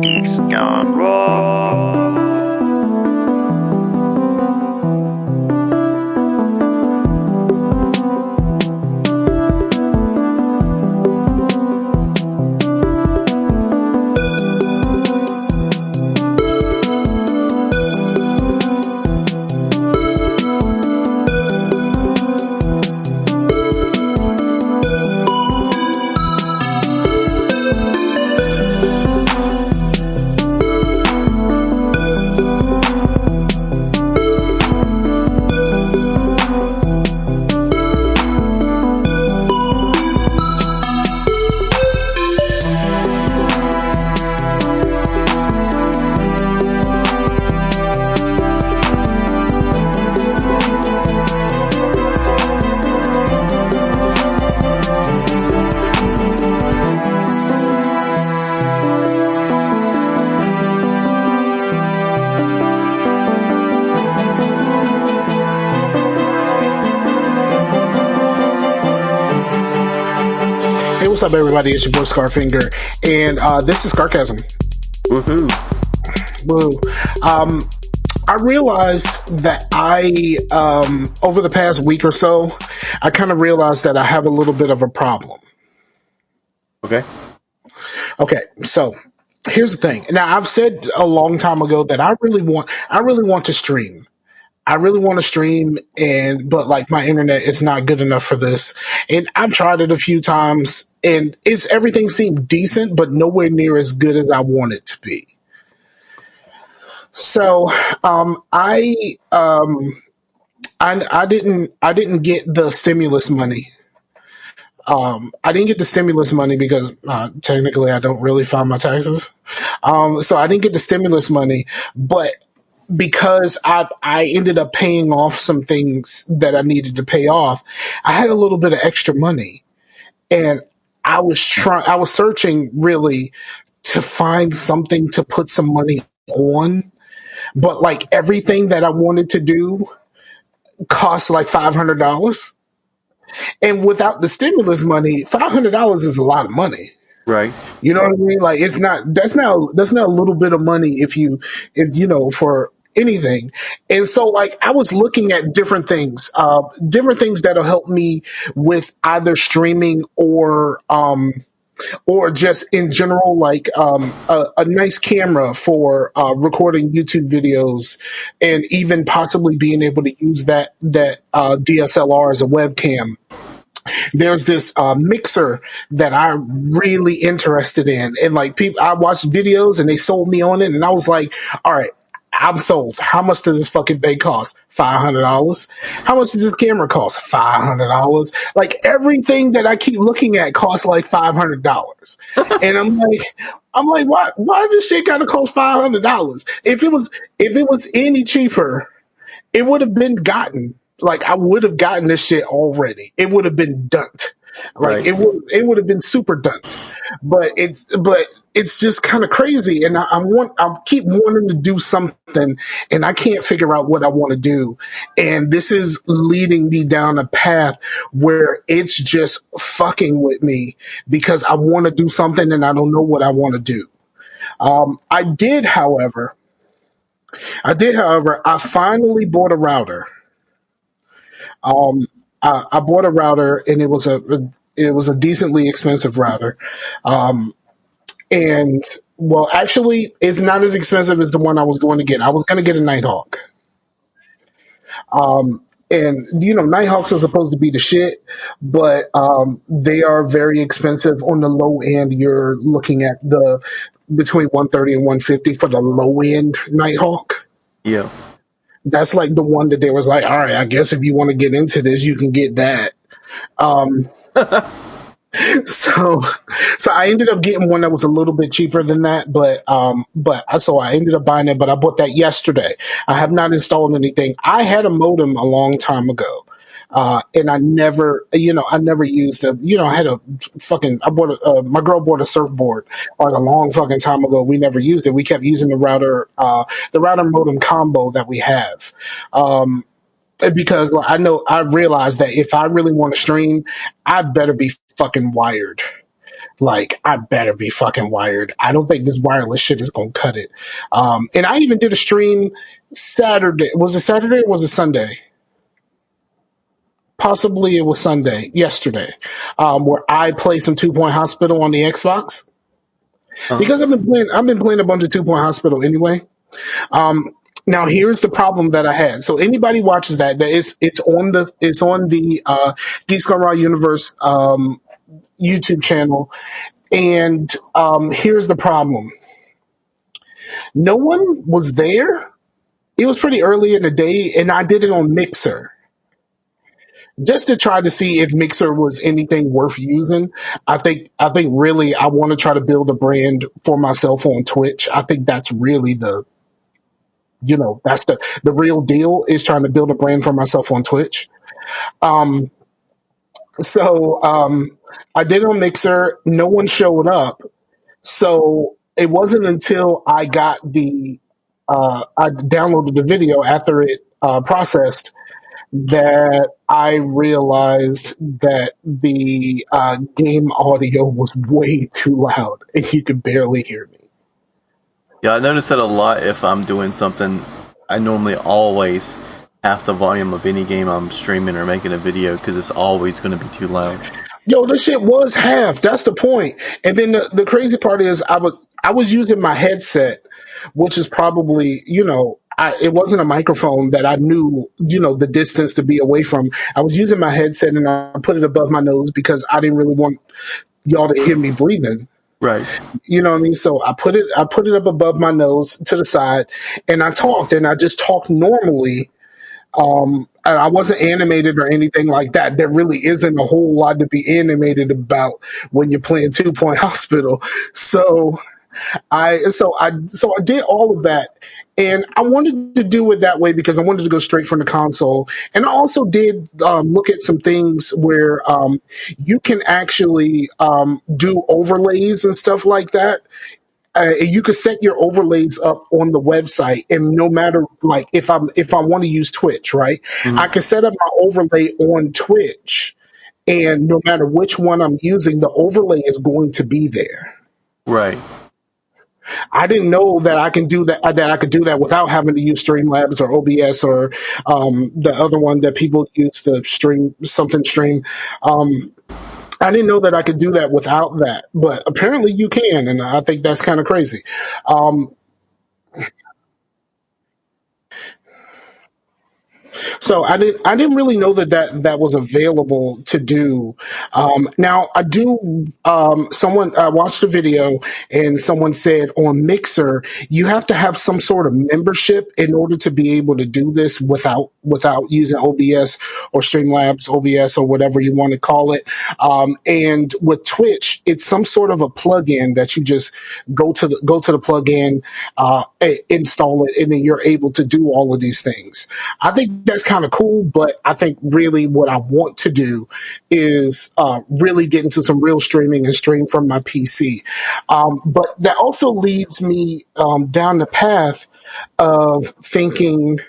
It's gone wrong. Hey, what's up, everybody? It's your boy Scarfinger, and this is Scarcasm. Woohoo! Woo! I realized that over the past week or so, I kind of realized that I have a little bit of a problem. Okay. Okay, so here's the thing. Now, I've said a long time ago that I really want to stream. I really want to stream, but like my internet is not good enough for this. And I've tried it a few times, and everything seemed decent, but nowhere near as good as I want it to be. So I didn't get the stimulus money. I didn't get the stimulus money because technically I don't really file my taxes. So I didn't get the stimulus money, but because I ended up paying off some things that I needed to pay off, I had a little bit of extra money, and I was searching really to find something to put some money on, but like everything that I wanted to do cost like $500, and without the stimulus money, $500 is a lot of money. Right. You know what I mean? Like that's not a little bit of money if you for anything. And so like I was looking at different things that'll help me with either streaming or just in general, like a nice camera for recording YouTube videos, and even possibly being able to use that DSLR as a webcam. There's this mixer that I'm really interested in, and like I watched videos and they sold me on it, and I was like, all right, I'm sold. How much does this fucking thing cost? $500. How much does this camera cost? $500. Like everything that I keep looking at costs like $500, and I'm like, why this shit gotta cost $500? If it was any cheaper, it would have been gotten. Like I would have gotten this shit already. It would have been done. Like Right. it would have been super done. But it's just kind of crazy, and I keep wanting to do something, and I can't figure out what I want to do. And this is leading me down a path where it's just fucking with me because I want to do something and I don't know what I want to do. I did, however, I finally bought a router. I bought a router, and it was a decently expensive router. And well, actually, it's not as expensive as the one I was going to get. I was going to get a Nighthawk. And Nighthawks are supposed to be the shit, but they are very expensive on the low end. You're looking at between 130 and 150 for the low end Nighthawk. Yeah. That's like the one that they was like, all right, I guess if you want to get into this, you can get that. So I ended up getting one that was a little bit cheaper than that, but so I ended up buying it, but I bought that yesterday. I have not installed anything. I had a modem a long time ago. And I never used it. I had my girl bought a surfboard like a long fucking time ago. We never used it. We kept using the router modem combo that we have. Because I realized that if I really want to stream, I'd better be fucking wired. Like, I better be fucking wired. I don't think this wireless shit is gonna cut it. And I even did a stream Saturday. Was it Saturday or was it Sunday? Possibly it was Sunday, yesterday, where I played some Two Point Hospital on the Xbox Uh-huh. because I've been playing a bunch of Two Point Hospital anyway. Now here's the problem that I had. So anybody watches that it's on the Geeks Gone Raw Universe YouTube channel, and here's the problem: no one was there. It was pretty early in the day, and I did it on Mixer just to try to see if Mixer was anything worth using. I think really I want to try to build a brand for myself on Twitch. I think that's really that's the real deal, is trying to build a brand for myself on Twitch. Um, so I did on Mixer. No one showed up. So it wasn't until I downloaded the video after it processed that I realized that the game audio was way too loud and you could barely hear me. Yeah, I notice that a lot if I'm doing something. I normally always half the volume of any game I'm streaming or making a video because it's always going to be too loud. Yo, this shit was half. That's the point. And then the crazy part is I was using my headset, which is probably, it wasn't a microphone that I knew, the distance to be away from. I was using my headset and I put it above my nose because I didn't really want y'all to hear me breathing. Right. You know what I mean? So I put it up above my nose to the side, and I talked, and I just talked normally. And I wasn't animated or anything like that. There really isn't a whole lot to be animated about when you're playing Two Point Hospital. So I did all of that, and I wanted to do it that way because I wanted to go straight from the console. And I also did look at some things where you can actually do overlays and stuff like that. You could set your overlays up on the website, and no matter, like, if I want to use Twitch, right, I Mm-hmm. can set up my overlay on Twitch, and no matter which one I'm using, the overlay is going to be there. Right. I didn't know that I can do that. That I could do that without having to use Streamlabs or OBS or the other one that people use to stream something. Um, I didn't know that I could do that without that, but apparently you can, and I think that's kind of crazy. Um, So I didn't really know that was available to do. Now I do. Someone I watched a video and someone said on Mixer you have to have some sort of membership in order to be able to do this without using OBS or Streamlabs, OBS or whatever you want to call it. And with Twitch, it's some sort of a plugin that you just go to the plugin, install it, and then you're able to do all of these things. I think that's kind of cool, but I think really what I want to do is really get into some real streaming and stream from my PC. But that also leads me down the path of thinking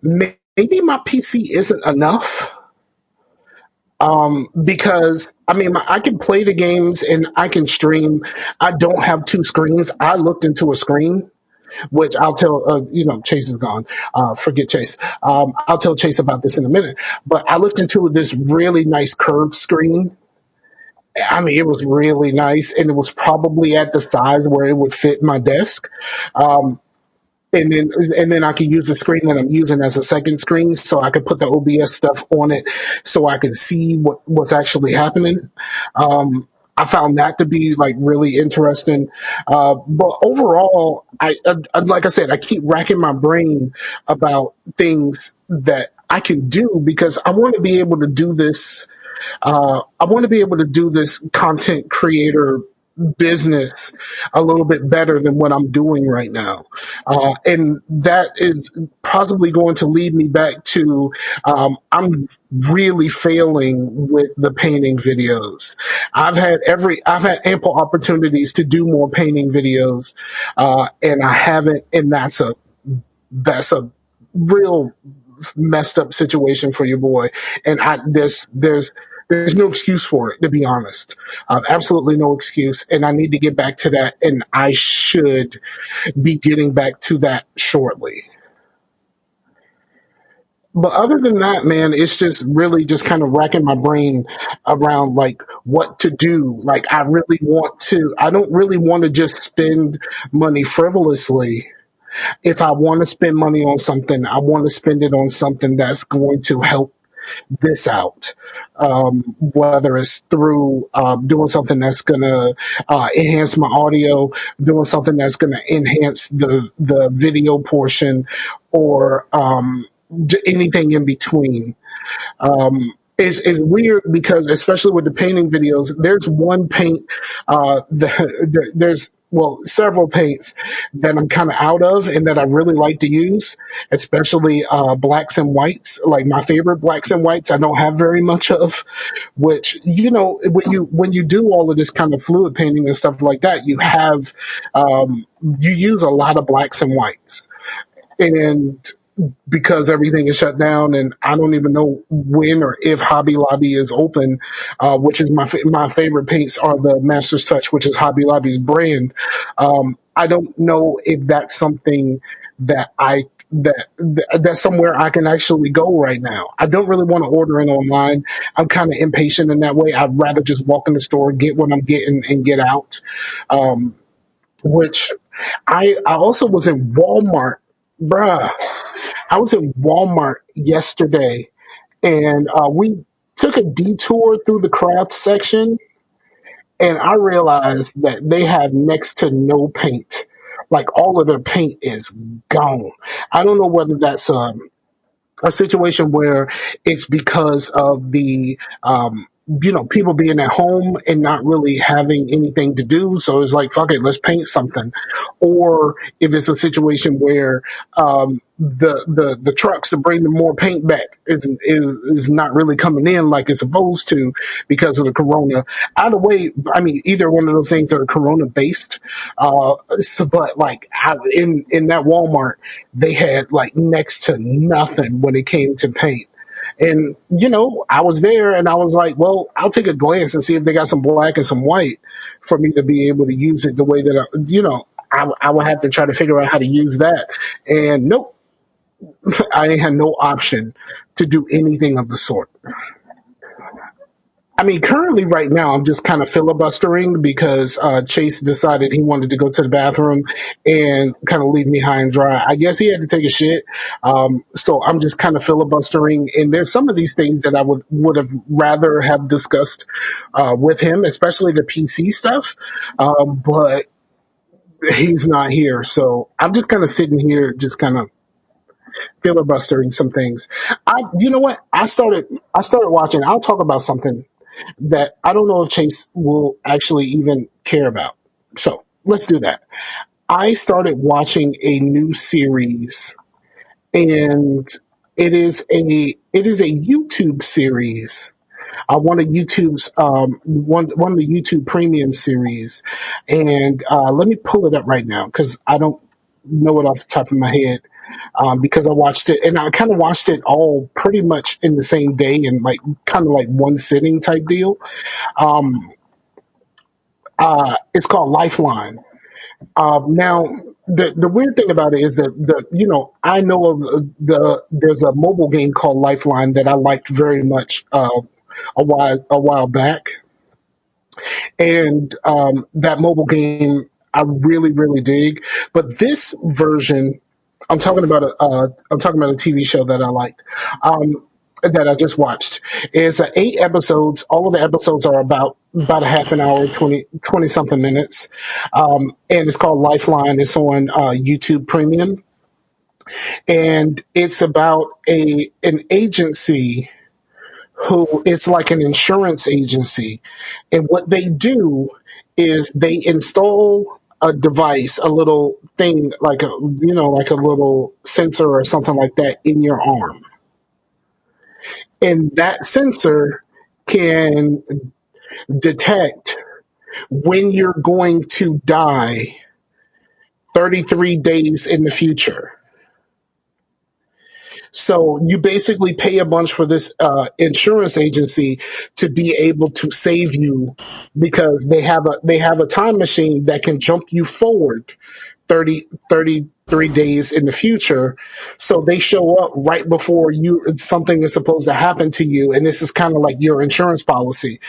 maybe my PC isn't enough. Because I mean, I can play the games and I can stream. I don't have two screens. I looked into a screen, which I'll tell, Chase is gone. Forget Chase. I'll tell Chase about this in a minute. But I looked into this really nice curved screen. I mean, it was really nice, and it was probably at the size where it would fit my desk. Um, and then I can use the screen that I'm using as a second screen, so I could put the OBS stuff on it, so I can see what's actually happening. I found that to be like really interesting. But overall, like I said, I keep racking my brain about things that I can do because I want to be able to do this. I want to be able to do this content creator business a little bit better than what I'm doing right now. And that is possibly going to lead me back to I'm really failing with the painting videos. I've had ample opportunities to do more painting videos, and I haven't, and that's a real messed up situation for your boy. And there's There's no excuse for it, to be honest. Absolutely no excuse. And I need to get back to that. And I should be getting back to that shortly. But other than that, man, it's just really just kind of racking my brain around like what to do. Like I don't really want to just spend money frivolously. If I want to spend money on something, I want to spend it on something that's going to help this out. Whether it's through doing something that's going to enhance my audio, doing something that's going to enhance the video portion, or anything in between. Is weird because, especially with the painting videos, there's one paint, there's well several paints that I'm kind of out of and that I really like to use, especially blacks and whites. Like my favorite blacks and whites, I don't have very much of. Which when you do all of this kind of fluid painting and stuff like that, you use a lot of blacks and whites. And because everything is shut down and I don't even know when or if Hobby Lobby is open, which is my favorite paints are the Master's Touch, which is Hobby Lobby's brand. I don't know if that's something that's somewhere I can actually go right now. I don't really want to order it online. I'm kind of impatient in that way. I'd rather just walk in the store, get what I'm getting, and get out. Which I also was in Walmart, bruh. I was in Walmart yesterday, and we took a detour through the craft section, and I realized that they have next to no paint. Like all of their paint is gone. I don't know whether that's a situation where it's because of the people being at home and not really having anything to do, so it's like fuck it, let's paint something. Or if it's a situation where the trucks to bring the more paint back is not really coming in like it's supposed to because of the corona. Either way, I mean, either one of those things are corona based. But like in that Walmart, they had like next to nothing when it came to paint. And I was there and I was like, well, I'll take a glance and see if they got some black and some white for me to be able to use it the way that I would have to try to figure out how to use that. And nope, I ain't had no option to do anything of the sort. I mean, currently, right now, I'm just kind of filibustering because Chase decided he wanted to go to the bathroom and kind of leave me high and dry. I guess he had to take a shit. So I'm just kind of filibustering. And there's some of these things that I would have rather have discussed with him, especially the PC stuff. But he's not here. So I'm just kind of sitting here, just kind of filibustering some things. You know what? I started watching. I'll talk about something that I don't know if Chase will actually even care about. So let's do that. I started watching a new series, and it is a YouTube series. One of YouTube's one of the YouTube Premium series, and let me pull it up right now because I don't know it off the top of my head. Because I watched it, and I kind of watched it all pretty much in the same day, and like kind of like one sitting type deal. Um, it's called Lifeline. Now, the weird thing about it is that I know of there's a mobile game called Lifeline that I liked very much a while back, and that mobile game I really really dig. But this version, I'm talking about a TV show that I liked. That I just watched. It's 8 episodes. All of the episodes are about a half an hour, 20 something minutes. And it's called Lifeline. It's on YouTube Premium. And it's about an agency who it's like an insurance agency. And what they do is they install a device, a little thing like a little sensor or something like that in your arm. And that sensor can detect when you're going to die 33 days in the future. So you basically pay a bunch for this insurance agency to be able to save you because they have a time machine that can jump you forward 33 days in the future. So they show up right before something is supposed to happen to you. And this is kind of like your insurance policy.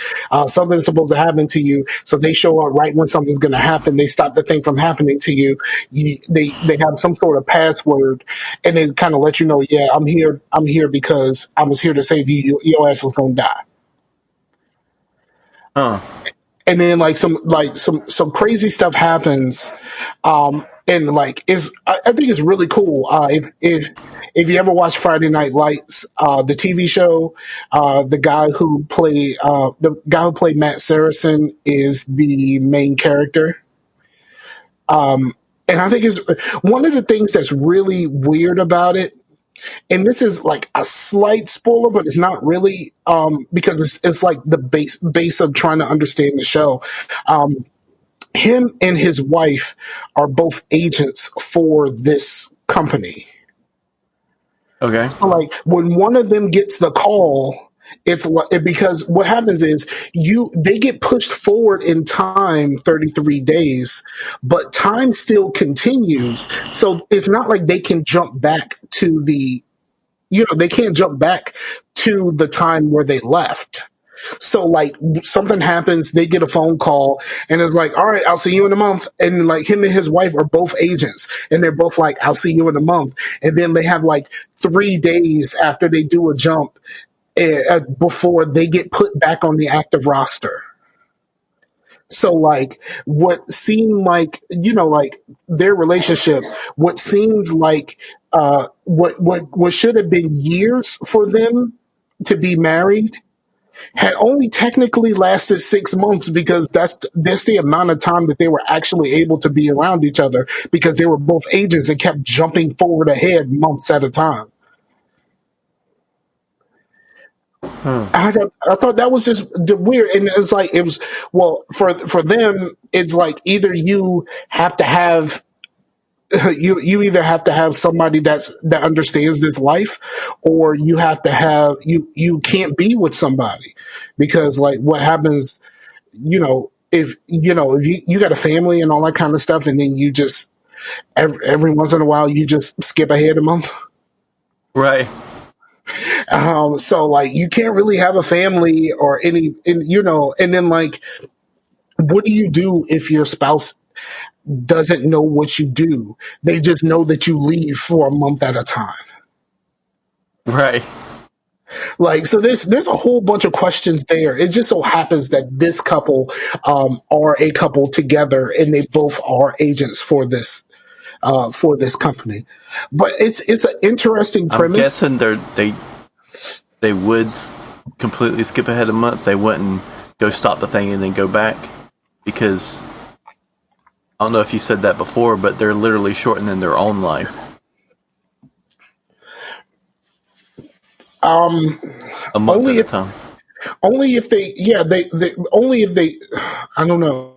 Something is supposed to happen to you. So they show up right when something's going to happen. They stop the thing from happening to you. They have some sort of password and then kind of let you know, yeah, I'm here. I'm here because I was here to save you. Your ass was going to die. Huh. And then some crazy stuff happens, and like is I think it's really cool. If you ever watch Friday Night Lights, the TV show, the guy who played Matt Saracen is the main character. And I think is one of the things that's really weird about it, and this is like a slight spoiler, but it's not really, because it's like the base of trying to understand the show. Him and his wife are both agents for this company. Okay. So like when one of them gets the call, because what happens is they get pushed forward in time 33 days, but time still continues. So it's not like they can jump back to they can't jump back to the time where they left. So like something happens, they get a phone call and it's like, all right, I'll see you in a month. And like him and his wife are both agents and they're both like, I'll see you in a month. And then they have like 3 days after they do a jump before they get put back on the active roster. So like what seemed like, like their relationship, what seemed like what should have been years for them to be married had only technically lasted 6 months because that's the amount of time that they were actually able to be around each other because they were both agents and kept jumping forward ahead months at a time. I thought that was just weird, and it's like it was well for them. It's like either you have to have you either have to have somebody that understands this life, or you have to have you can't be with somebody because like what happens, if you got a family and all that kind of stuff, and then you just every once in a while you just skip ahead a month. Right. So like you can't really have a family or and then like what do you do if your spouse doesn't know what you do? They just know that you leave for a month at a time. Right. Like so there's a whole bunch of questions there. It just so happens that this couple are a couple together and they both are agents for this company. But it's an interesting I'm premise. guessing they would completely skip ahead a month. They wouldn't go stop the thing and then go back because I don't know if you said that before, but they're literally shortening their own life. A month Only at a if time. only if they only if they I don't know.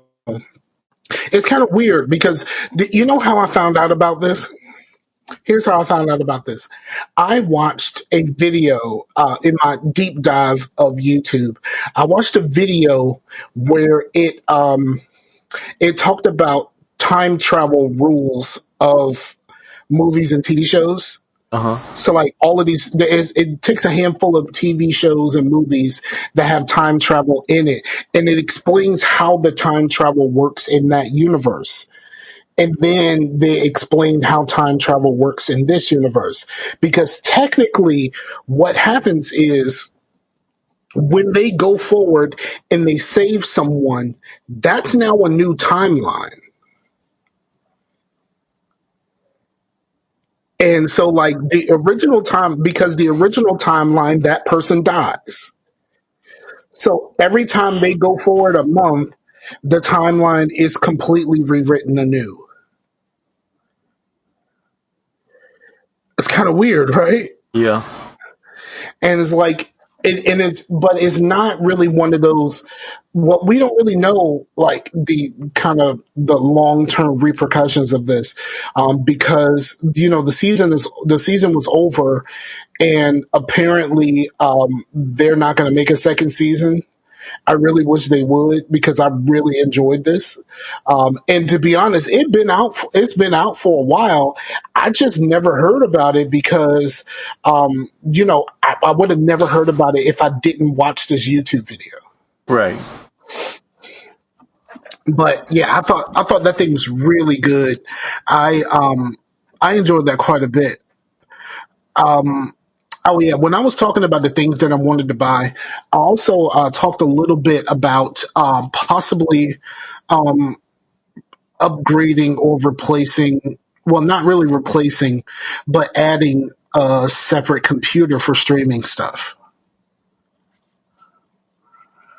It's kind of weird because you know how I found out about this? Here's how I found out about this. I watched a video in my deep dive of YouTube. I watched a video where it talked about time travel rules of movies and TV shows. Uh huh. So like all of these, it takes a handful of TV shows and movies that have time travel in it, and it explains how the time travel works in that universe. And then they explain how time travel works in this universe. Because technically, what happens is when they go forward and they save someone, that's now a new timeline. And so, like because the original timeline, that person dies. So every time they go forward a month, the timeline is completely rewritten anew. It's kind of weird, right? Yeah. And it's like and it's not really one of those. What we don't really know, like the kind of the long term repercussions of this, because the season was over, and apparently they're not going to make a second season. I really wish they would because I really enjoyed this. And to be honest, It's been out for a while. I just never heard about it because, I would have never heard about it if I didn't watch this YouTube video. Right. But yeah, I thought that thing was really good. I enjoyed that quite a bit. Oh yeah, when I was talking about the things that I wanted to buy, I also talked a little bit about possibly upgrading or replacing. Well, not really replacing, but adding a separate computer for streaming stuff.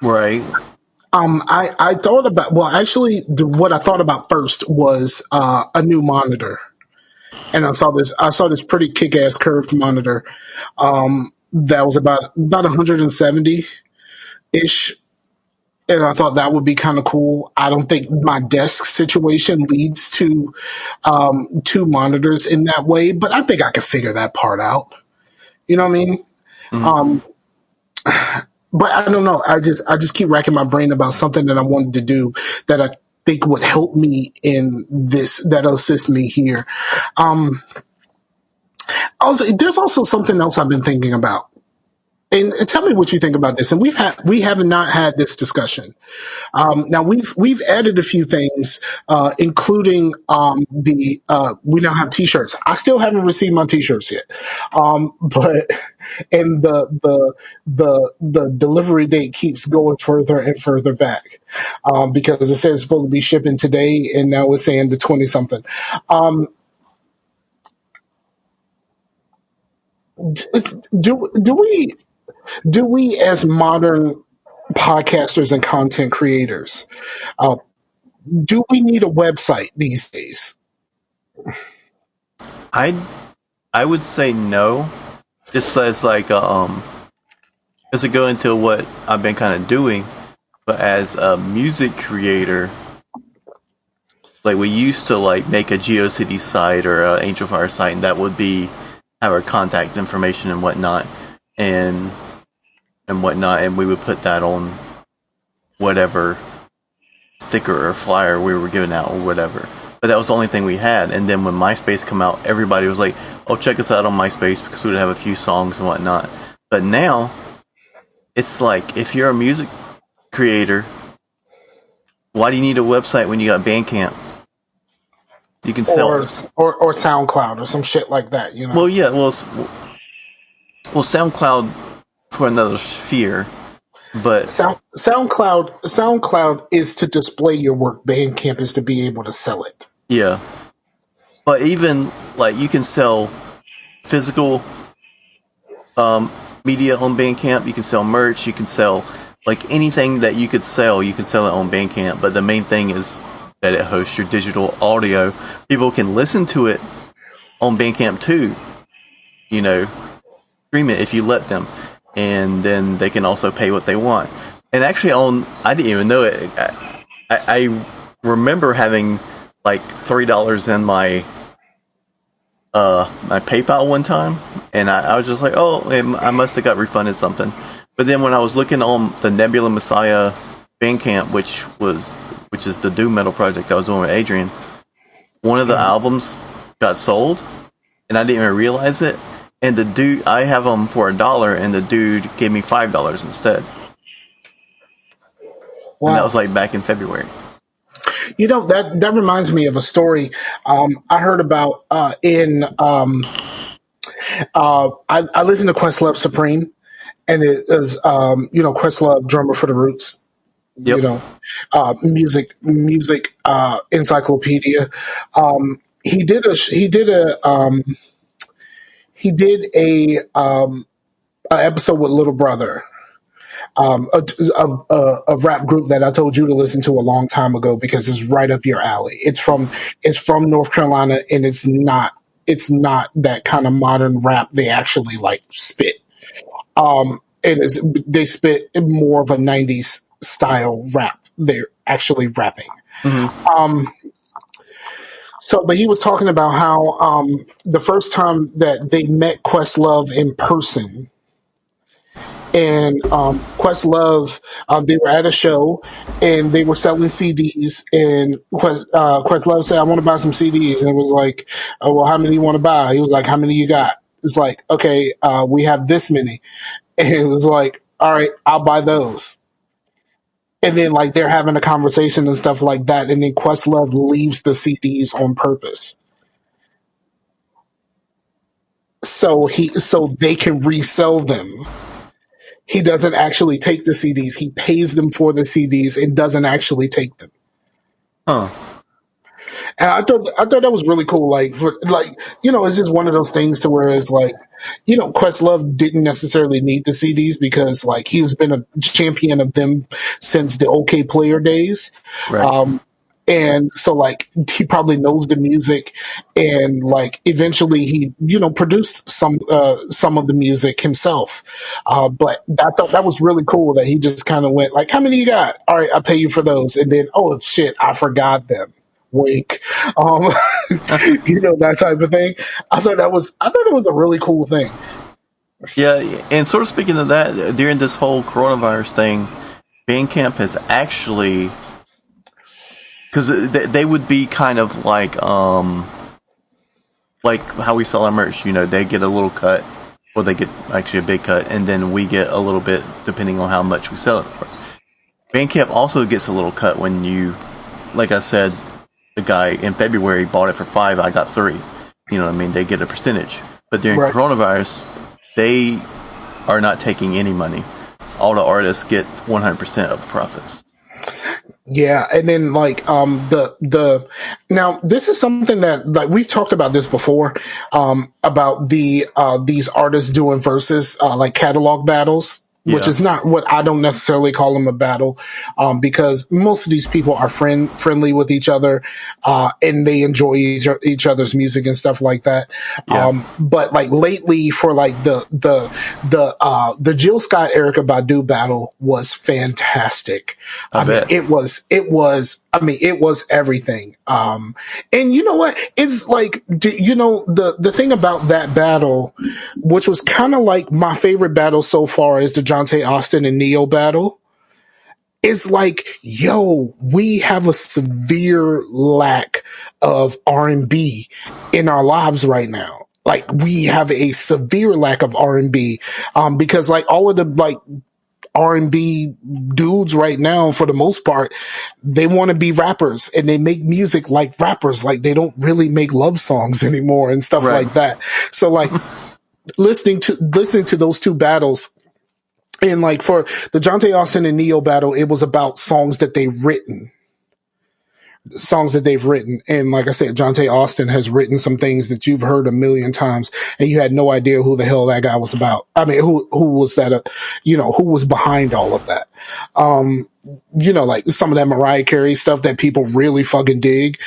Right. I thought about, well, actually, what I thought about first was a new monitor, and I saw this pretty kick ass curved monitor that was about 170 ish, and I thought that would be kind of cool. I don't think my desk situation leads to two monitors in that way, but I think I could figure that part out. You know what I mean? Mhm. Um, but I don't know. I just keep racking my brain about something that I wanted to do that I think would help me in this, that'll assist me here. Um, Also, there's also something else I've been thinking about. And tell me what you think about this. And we have not had this discussion. Now we've added a few things, including the we now have T-shirts. I still haven't received my T-shirts yet, but and the delivery date keeps going further and further back, because it said it's supposed to be shipping today, and now it's saying the 20 something. Um, do we as modern podcasters and content creators, uh, do we need a website these days? I I would say no. Just as like as to go into what I've been kind of doing, but as a music creator, like we used to like make a GeoCity site or a Angel Fire site, and that would be have our contact information and and whatnot, and we would put that on whatever sticker or flyer we were giving out or whatever. But that was the only thing we had. And then when MySpace come out, everybody was like, "Oh, check us out on MySpace," because we would have a few songs and whatnot. But now it's like if you're a music creator, why do you need a website when you got Bandcamp? You can or sell. or SoundCloud or some shit like that, you know. Well, yeah. Well, SoundCloud for another sphere, but SoundCloud is to display your work. Bandcamp is to be able to sell it. yeah. But even like you can sell physical media on Bandcamp. You can sell merch. You can sell like anything that you could sell. You can sell it on Bandcamp. But the main thing is that it hosts your digital audio. People can listen to it on Bandcamp too. You know, stream it if you let them, and then they can also pay what they want. And actually, I didn't even know it. I remember having like $3 in my PayPal one time, and I was just like, oh, I must have got refunded something. But then when I was looking on the Nebula Messiah Bandcamp, which is the doom metal project I was doing with Adrian, one of the albums got sold, and I didn't even realize it. And the dude, I have them for $1, and the dude gave me $5 instead. And that Wow. was like back in February. You know, that reminds me of a story I heard about in I listened to Questlove Supreme, and it is Questlove, drummer for the Roots, Yep. music encyclopedia. He did a episode with Little Brother, a rap group that I told you to listen to a long time ago because it's right up your alley. It's from North Carolina, and it's not that kind of modern rap they actually like spit. and they spit more of a '90s style rap. They're actually rapping. So, but he was talking about how the first time that they met Questlove in person, and Questlove, they were at a show and they were selling CDs, and Questlove said, "I want to buy some CDs," and it was like, "Oh, well, how many you want to buy?" He was like, "How many you got?" It's like, "Okay, we have this many," and it was like, "All right, I'll buy those." And then like they're having a conversation and stuff like that, and then Questlove leaves the CDs on purpose so they can resell them. He doesn't actually take the CDs. He pays them for the CDs and doesn't actually take them. Huh. And I thought that was really cool. Like it's just one of those things to where it's like, Questlove didn't necessarily need the CDs because like he has been a champion of them since the OK Player days. Right. And so like he probably knows the music, and like eventually he produced some of the music himself. But I thought that was really cool that he just kind of went like, "How many you got? All right, I'll pay you for those." And then, "Oh shit, I forgot them." Wink. um that type of thing. I thought it was a really cool thing. Yeah, and sort of speaking of that, during this whole coronavirus thing, Bandcamp has actually, because they would be kind of like how we sell our merch. They get a little cut, or they get actually a big cut, and then we get a little bit depending on how much we sell it for. Bandcamp also gets a little cut when you, like I said, the guy in February bought it for $5, I got $3. You know what I mean? They get a percentage. But during Right. coronavirus, they are not taking any money. All the artists get 100% of the profits. Yeah, and then like the now this is something that like we've talked about this before, about these artists doing verses, like catalog battles, which Yeah. is not what I don't necessarily call them a battle, because most of these people are friendly with each other, and they enjoy each other's music and stuff like that. Yeah. But like lately, for like the Jill Scott Erica Badu battle was fantastic. I mean, bet. it was everything. And you know what? It's like, the thing about that battle, which was kind of like my favorite battle so far, is the Jonte Austin and Neo battle. It's like, yo, we have a severe lack of R&B in our lives right now. Like we have a severe lack of R&B, because like all of the like R&B dudes right now, for the most part, they want to be rappers and they make music like rappers. Like they don't really make love songs anymore and stuff Right. like that. So like listening to those two battles, and like for the Jonte Austin and Neo battle, it was about songs that they've written. And like I said, Jonte Austin has written some things that you've heard a million times, and you had no idea who the hell that guy was about. I mean, who was that? Who was behind all of that? Like some of that Mariah Carey stuff that people really fucking dig.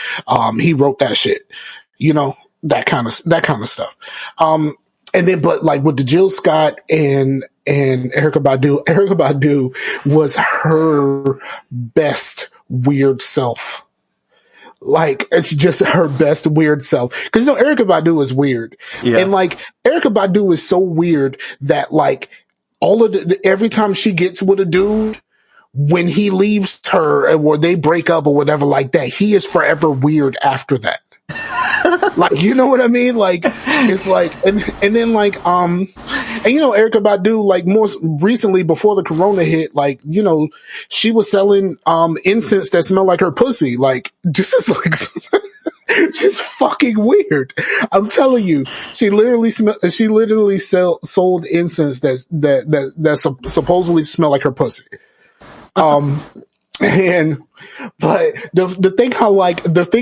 He wrote that shit. That kind of stuff. And then, but like with the Jill Scott and Erica Badu was her best weird self. Like it's just her best weird self, because Erica Badu is weird, Yeah. and like Erica Badu is so weird that like every time she gets with a dude, when he leaves her or they break up or whatever like that, he is forever weird after that. Like, you know what I mean? Like, it's like, and then like, Erica Badu, like more recently before the corona hit, like, she was selling, incense that smelled like her pussy. Like, just as like, just fucking weird. I'm telling you, she literally sold incense that supposedly smelled like her pussy. And but the thing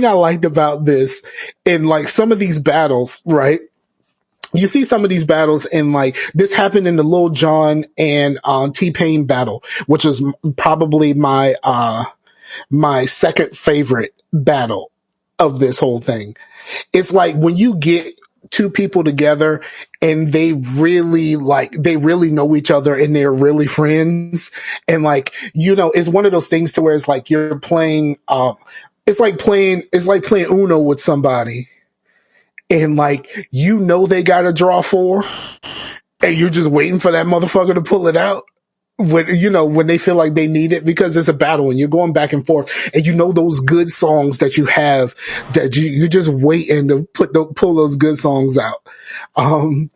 I liked about this, in like some of these battles, right? You see some of these battles, and like this happened in the Lil Jon and T-Pain battle, which is probably my second favorite battle of this whole thing. It's like when you get two people together and they really know each other and they're really friends. And like, it's one of those things to where it's like you're playing, it's like playing Uno with somebody and like, they got to draw four and you're just waiting for that motherfucker to pull it out when they feel like they need it, because it's a battle and you're going back and forth, and those good songs that you have that you're just waiting to pull those good songs out. And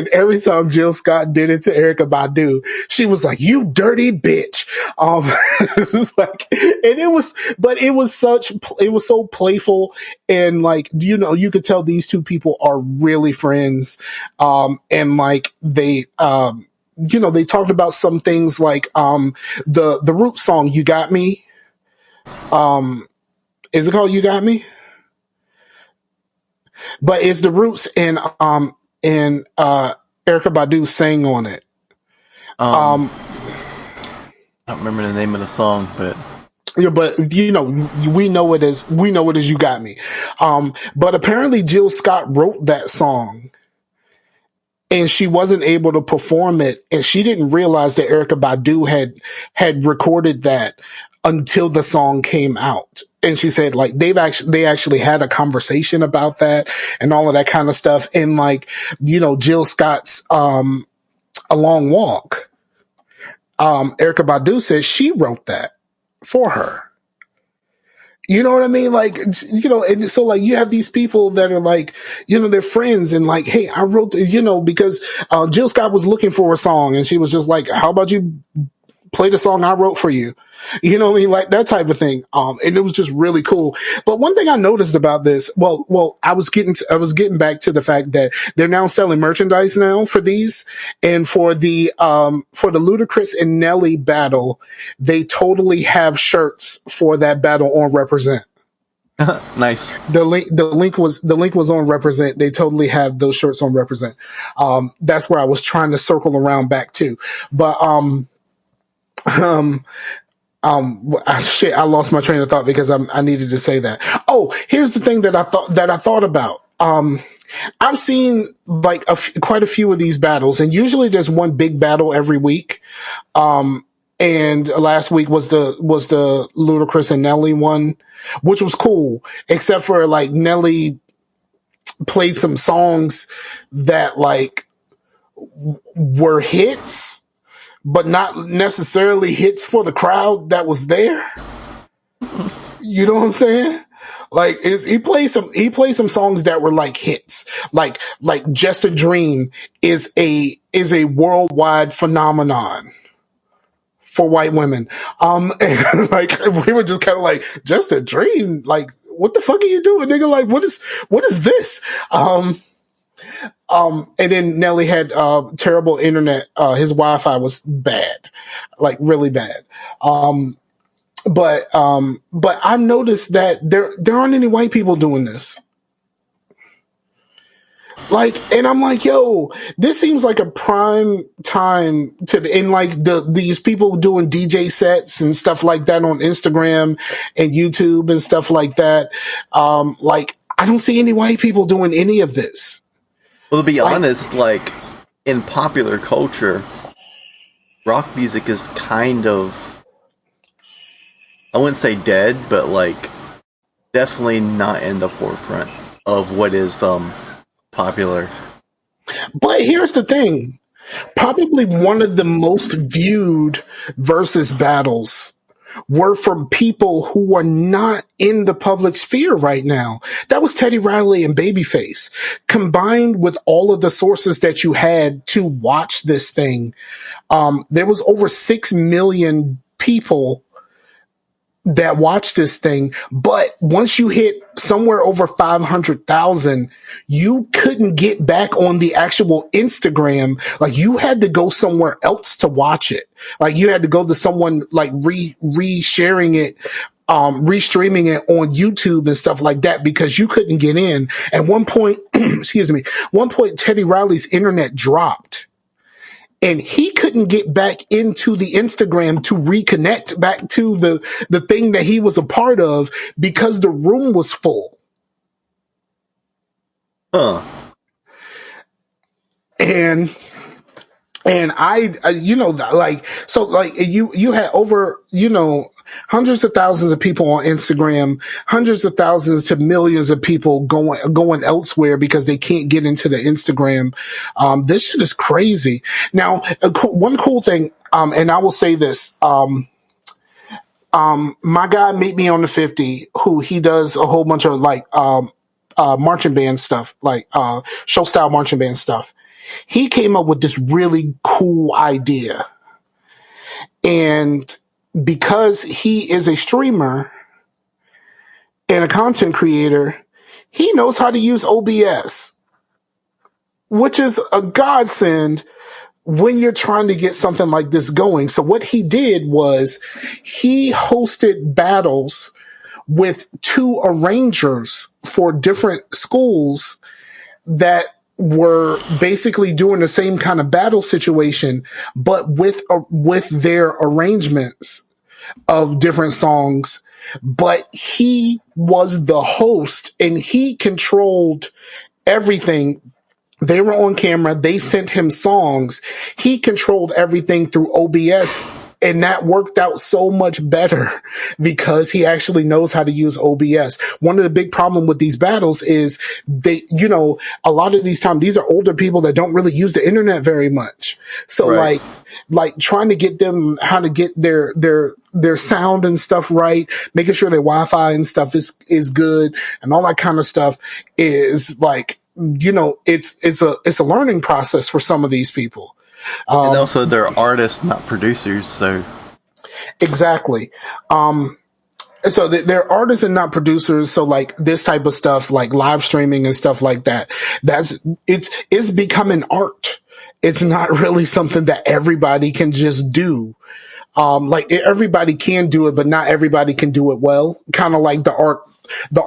every time Jill Scott did it to Erykah Badu, she was like, "You dirty bitch." It's like, and it was so playful, and like, you could tell these two people are really friends. And like they talked about some things like the Roots song "You Got Me." Is it called "You Got Me"? But it's the Roots and Erykah Badu sang on it. I don't remember the name of the song, but Yeah, but we know it as "You Got Me." But apparently Jill Scott wrote that song and she wasn't able to perform it, and she didn't realize that Erykah Badu had recorded that until the song came out. And she said like they actually had a conversation about that and all of that kind of stuff. And like, Jill Scott's "A Long Walk," Erykah Badu says she wrote that for her. You know what I mean? Like, and so like you have these people that are like, they're friends and like, hey, I wrote, because Jill Scott was looking for a song and she was just like, how about you play the song I wrote for you? You know what I mean? Like that type of thing. And it was just really cool. But one thing I noticed about this, I was getting back to the fact that they're now selling merchandise now for these, and for the Ludacris and Nelly battle, they totally have shirts for that battle on Represent. nice. The link was on Represent. They totally have those shirts on Represent. That's where I was trying to circle around back to. But shit, I lost my train of thought because I needed to say that. Oh, here's the thing that I thought about. I've seen like quite a few of these battles, and usually there's one big battle every week. And last week was the Ludacris and Nelly one, which was cool, except for like Nelly played some songs that like were hits but not necessarily hits for the crowd that was there. You know what I'm saying? Like he plays some songs that were like hits. Like "Just a Dream" is a worldwide phenomenon for white women. And like we were just kind of like, "Just a Dream"? Like, what the fuck are you doing, nigga? Like, what is this? And then Nelly had terrible internet. His Wi-Fi was bad, like really bad. But I've noticed that there aren't any white people doing this. Like, and I'm like, yo, this seems like a prime time and like these people doing DJ sets and stuff like that on Instagram and YouTube and stuff like that. Like, I don't see any white people doing any of this. Well, to be honest, like in popular culture, rock music is kind of, I wouldn't say dead, but like definitely not in the forefront of what is popular. But here's the thing. Probably one of the most viewed versus battles were from people who are not in the public sphere right now. That was Teddy Riley and Babyface. Combined with all of the sources that you had to watch this thing, there was over 6 million people that watched this thing. But once you hit somewhere over 500,000, you couldn't get back on the actual Instagram. Like you had to go somewhere else to watch it. Like you had to go to someone like re-sharing it, restreaming it on YouTube and stuff like that because you couldn't get in. At one point, excuse me, one point Teddy Riley's internet dropped. And he couldn't get back into the Instagram to reconnect back to the thing that he was a part of because the room was full. Huh. and you know, like, so like you had over, you know, hundreds of thousands of people on Instagram, hundreds of thousands to millions of people going elsewhere because they can't get into the Instagram. This shit is crazy. Now, one cool thing, and I will say this, my guy Meet Me on the 50, who he does a whole bunch of like, marching band stuff, like, show style marching band stuff. He came up with this really cool idea. And because he is a streamer and a content creator, he knows how to use OBS, which is a godsend when you're trying to get something like this going. So what he did was he hosted battles with two arrangers for different schools that were basically doing the same kind of battle situation, but with their arrangements of different songs. But he was the host and he controlled everything. They were on camera. They sent him songs. He controlled everything through OBS. And that worked out so much better because he actually knows how to use OBS. One of the big problem with these battles is they, you know, a lot of these times, these are older people that don't really use the internet very much. So Right. like trying to get them how to get their sound and stuff right, making sure their Wi-Fi and stuff is good and all that kind of stuff is like, you know, it's a learning process for some of these people. And also, they're artists, not producers. So Exactly. So they're artists and not producers. So like this type of stuff, like live streaming and stuff like that, it's become an art. It's not really something that everybody can just do. Like everybody can do it, but not everybody can do it well. Kind of like the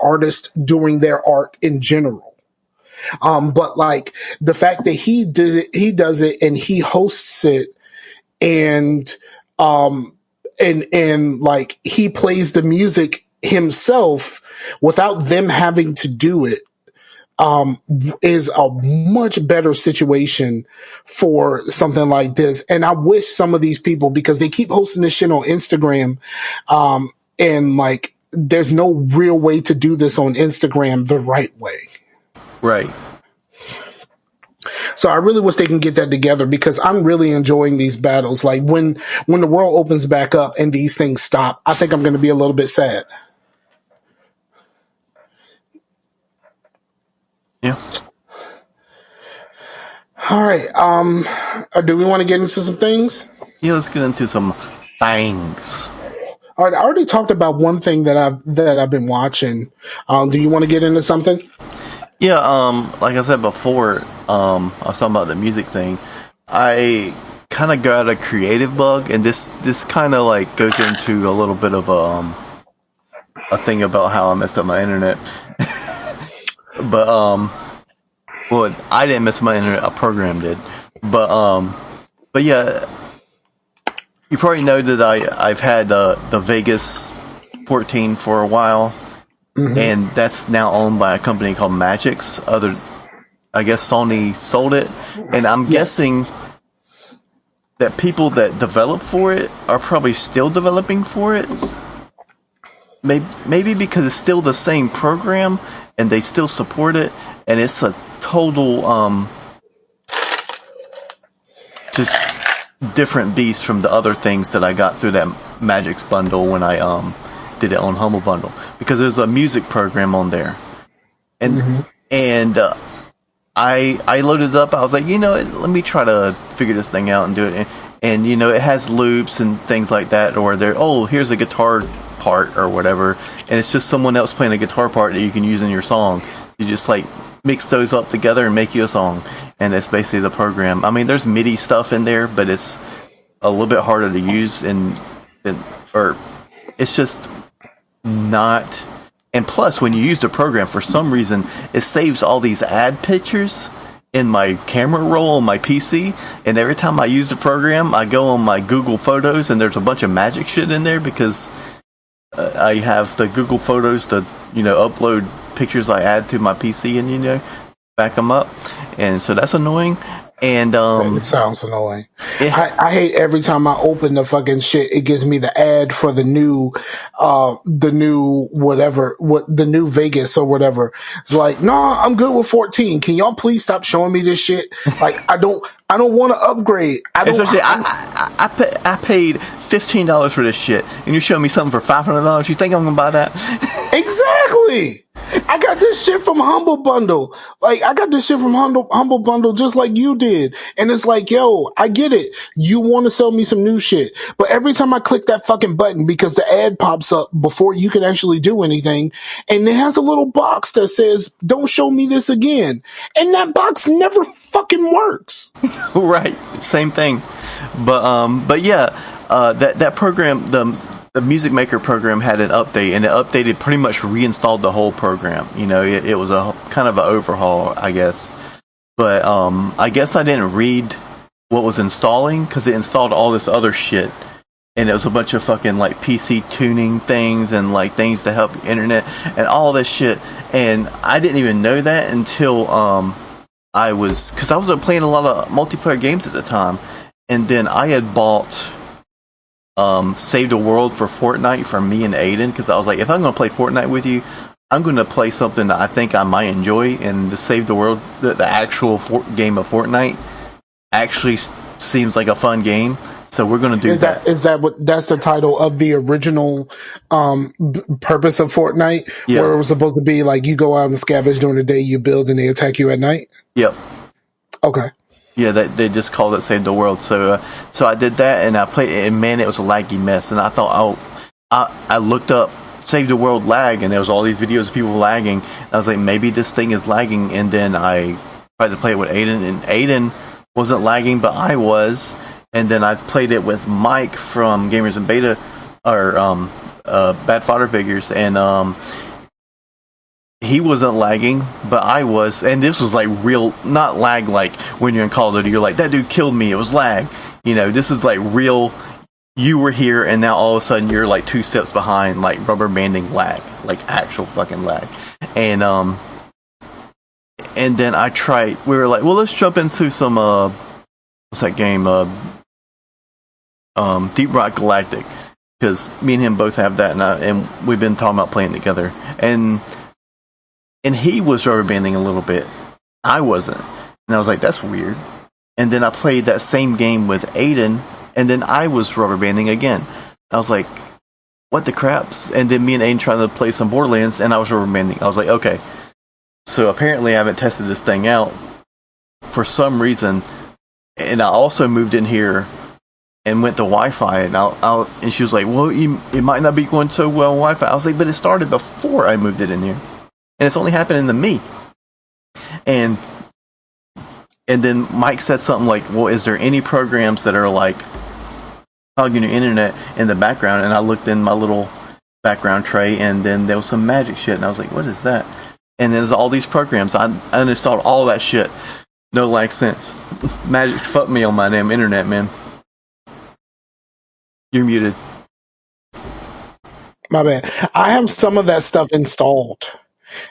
artist doing their art in general. But like the fact that he does it and he hosts it and, and like he plays the music himself without them having to do it, is a much better situation for something like this. And I wish some of these people, because they keep hosting this shit on Instagram, and like there's no real way to do this on Instagram the right way. right. So I really wish they can get that together because I'm really enjoying these battles. Like when the world opens back up and these things stop, I think I'm going to be a little bit sad. Yeah. All right. Do we want to get into some things? Yeah, let's get into some things. All right. I already talked about one thing that I've been watching. Do you want to get into something? Yeah, like I said before, I was talking about the music thing. I kind of got a creative bug, and this kind of like goes into a little bit of a thing about how I messed up my internet. But well, I didn't mess up my internet; a program did. But yeah, you probably know that I've had the Vegas 14 for a while. Mm-hmm. And that's now owned by a company called Magix. I guess Sony sold it, and I'm guessing that people that develop for it are probably still developing for it. Maybe because it's still the same program and they still support it, and it's a total just different beast from the other things that I got through that Magix bundle when I did it on Humble Bundle, because there's a music program on there, and I loaded it up. I was like, you know, let me try to figure this thing out and do it. And you know, it has loops and things like that, or here's a guitar part or whatever, and it's just someone else playing a guitar part that you can use in your song. You just like mix those up together and make you a song, and that's basically the program. I mean, there's MIDI stuff in there, but it's a little bit harder to use, or it's just not. And plus, when you use the program, for some reason, it saves all these ad pictures in my camera roll on my PC. And every time I use the program, I go on my Google Photos, and there's a bunch of magic shit in there because I have the Google Photos to, upload pictures I add to my PC and, back them up. And so that's annoying. And It sounds annoying. it, I hate every time I open the fucking shit. It gives me the ad for the new whatever, the new Vegas or whatever. It's like, no, I'm good with 14. Can y'all please stop showing me this shit? Like, I don't want to upgrade. especially I paid $15 for this shit, and you're showing me something for $500. You think I'm gonna buy that? Exactly. I got this shit from Humble Bundle. Like, I got this shit from Humble Bundle just like you did. And it's like, yo, I get it. You want to sell me some new shit. But every time I click that fucking button, because the ad pops up before you can actually do anything, and it has a little box that says, don't show me this again. And that box never fucking works. Right, same thing. But yeah, that program, the Music Maker program had an update, and it updated, pretty much reinstalled the whole program. You know, it was a kind of an overhaul, I guess. But I guess I didn't read what was installing, because it installed all this other shit, and it was a bunch of fucking like PC tuning things and like things to help the internet and all this shit. And I didn't even know that until because I was playing a lot of multiplayer games at the time, and then I had bought Save the World for Fortnite for me and Aiden, because I was like, if I'm going to play Fortnite with you, I'm going to play something that I think I might enjoy, and the Save the World, the actual game of Fortnite, actually seems like a fun game. So we're going to do that. Is that what? That's the title of the original purpose of Fortnite, Yeah. where it was supposed to be like you go out and scavenge during the day, you build, and they attack you at night. Yep. Okay. Yeah, they just called it Save the World. So I did that, and I played it, and man, it was a laggy mess. And I thought, I looked up Save the World lag, and there was all these videos of people lagging. And I was like, maybe this thing is lagging. And then I tried to play it with Aiden, and Aiden wasn't lagging, but I was. And then I played it with Mike from Gamers and Beta, or Bad Fodder Figures, and he wasn't lagging, but I was. And this was like real, not lag like when you're in Call of Duty, you're like, that dude killed me, it was lag. You know, this is like real, you were here, and now all of a sudden you're like 2 steps behind, like rubber banding lag, like actual fucking lag. And then I tried, we were like, well, let's jump into some, what's that game, Deep Rock Galactic, because me and him both have that, and we've been talking about playing together. And he was rubber banding a little bit, I wasn't, and I was like, that's weird. And then I played that same game with Aiden, and then I was rubber banding again. I was like, what the craps? And then me and Aiden tried to play some Borderlands, and I was rubber banding. I was like, okay, so apparently I haven't tested this thing out for some reason. And I also moved in here and went to Wi-Fi, and she was like, well, it might not be going so well on Wi-Fi. I was like, but it started before I moved it in here, and it's only happening to me. And then Mike said something like, well, is there any programs that are like hogging your internet in the background? And I looked in my little background tray, and then there was some magic shit, and I was like, what is that? And there's all these programs. I uninstalled all that shit. No lag since. Magic fucked me on my damn internet, man. You're muted. My bad. I have some of that stuff installed,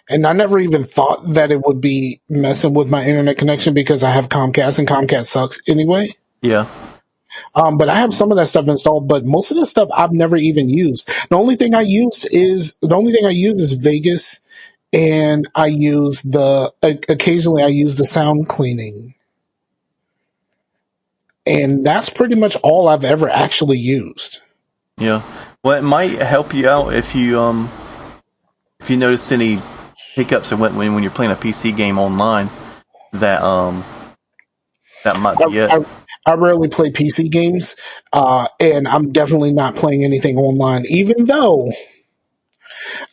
and I never even thought that it would be messing with my internet connection because I have Comcast, and Comcast sucks anyway. Yeah. But I have some of that stuff installed, but most of the stuff I've never even used. The only thing I use is Vegas, and occasionally I use the sound cleaning. And that's pretty much all I've ever actually used. Yeah. Well, it might help you out if you noticed any hiccups when you're playing a PC game online. That might be it. I rarely play PC games, and I'm definitely not playing anything online, even though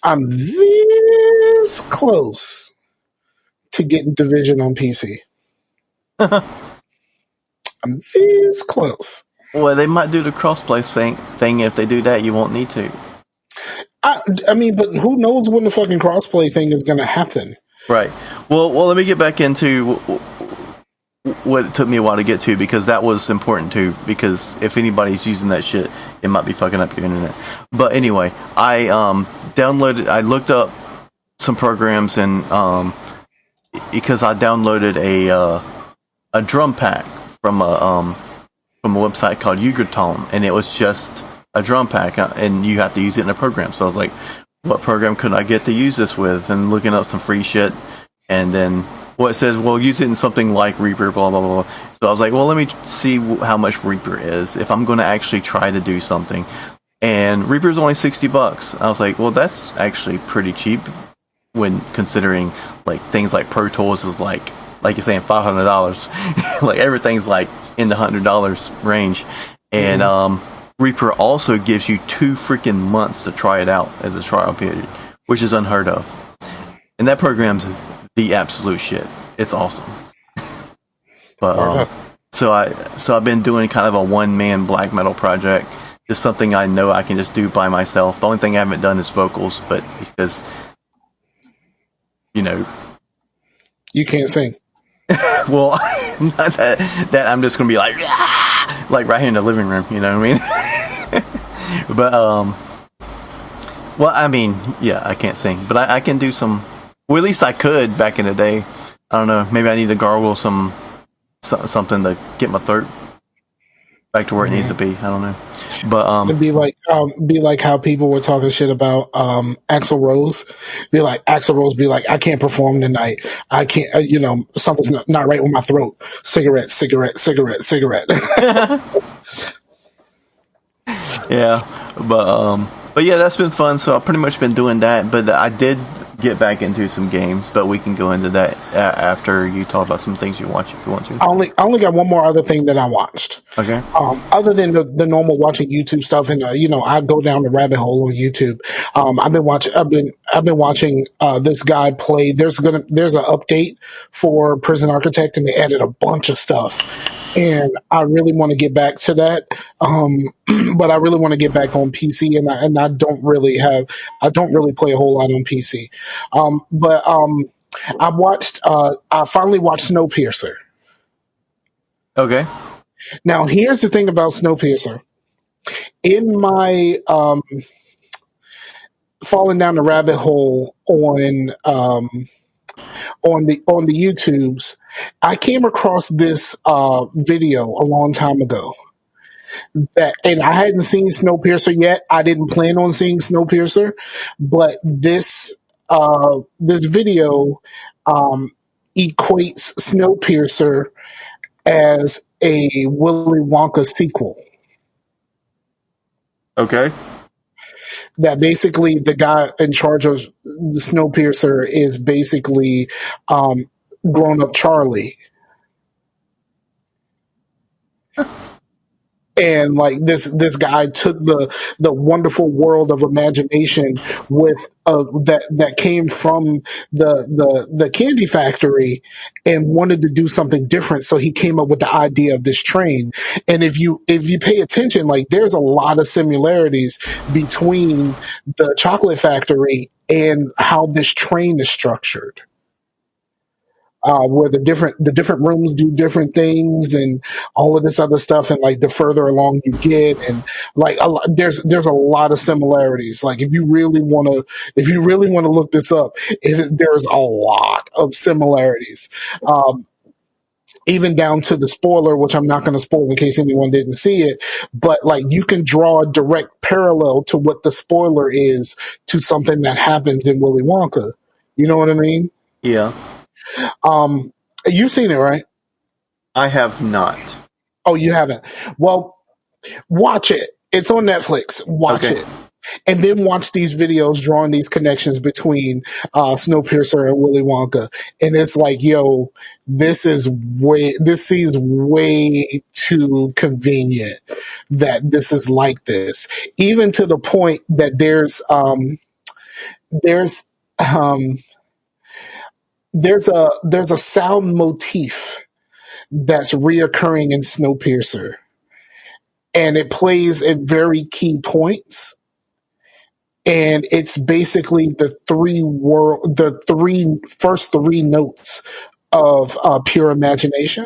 I'm this close to getting Division on PC. I'm this close. Well, they might do the crossplay thing. If they do that, you won't need to. I mean, but who knows when the fucking crossplay thing is going to happen? Right. Well, let me get back into what it took me a while to get to, because that was important too, because if anybody's using that shit, it might be fucking up your internet. But anyway, I looked up some programs, and because I downloaded a drum pack from a website called Ugertone, and it was just a drum pack, and you have to use it in a program. So I was like, what program could I get to use this with? And looking up some free shit, and then it says, well, use it in something like Reaper, blah blah blah. So I was like, well, let me see how much Reaper is if I'm going to actually try to do something. And Reaper's only $60. I was like, well, that's actually pretty cheap when considering like things like Pro Tools is like you're saying $500. Like everything's like in the $100 range, and Reaper also gives you 2 freaking months to try it out as a trial period, which is unheard of. And that program's the absolute shit. It's awesome. But so I've been doing kind of a one-man black metal project. Just something I know I can just do by myself. The only thing I haven't done is vocals, but because You can't sing. well, not that I'm just gonna be like right here in the living room. You know what I mean? But well, I mean, yeah, I can't sing, but I can do some. Well, at least I could back in the day. I don't know. Maybe I need to gargle something to get my throat back to where it needs to be. I don't know. But It'd be like how people were talking shit about Axl Rose. Be like Axl Rose. Be like, I can't perform tonight. I can't. Something's not right with my throat. Cigarette, cigarette, cigarette, cigarette. yeah, but yeah, that's been fun. So I've pretty much been doing that. But I did get back into some games, but we can go into that after you talk about some things you watch if you want to. I only got one more other thing that I watched. Okay. Other than the normal watching YouTube stuff, and I go down the rabbit hole on YouTube. I've been watching this guy play. There's an update for Prison Architect, and they added a bunch of stuff, and I really want to get back to that. But I really want to get back on PC, and I don't really play a whole lot on PC. But I finally watched Snowpiercer. Okay. Now, here's the thing about Snowpiercer. In my falling down the rabbit hole on the YouTubes, I came across this video a long time ago. And I hadn't seen Snowpiercer yet. I didn't plan on seeing Snowpiercer, but this video equates Snowpiercer as a Willy Wonka sequel. Okay. That basically the guy in charge of the Snowpiercer is basically grown up Charlie. And like this guy took the wonderful world of imagination with that came from the candy factory and wanted to do something different. So he came up with the idea of this train. And if you pay attention, like there's a lot of similarities between the chocolate factory and how this train is structured. Where the different rooms do different things and all of this other stuff, and like the further along you get, and like there's a lot of similarities. Like if you really want to look this up, there's a lot of similarities. Even down to the spoiler, which I'm not going to spoil in case anyone didn't see it, but like you can draw a direct parallel to what the spoiler is to something that happens in Willy Wonka. You know what I mean? Yeah. You've seen it, right? I have not. Oh, you haven't? Well, watch it. It's on Netflix. Watch Okay. it. And then watch these videos drawing these connections between Snowpiercer and Willy Wonka. And it's like, yo, this seems way too convenient that this is like this. Even to the point that there's a sound motif that's reoccurring in Snowpiercer, and it plays at very key points. And it's basically the first three notes of Pure Imagination.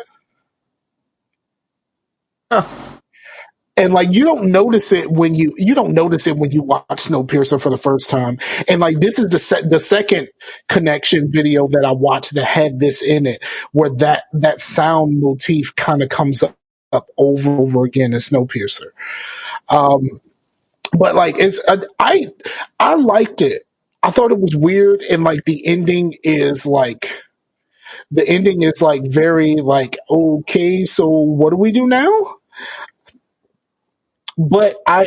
Huh. And like you don't notice it when you don't notice it when you watch Snowpiercer for the first time. And like this is the second connection video that I watched that had this in it, where that sound motif kind of comes up over and over again in Snowpiercer. But like I liked it. I thought it was weird, and like the ending is like very like, okay, so what do we do now? But I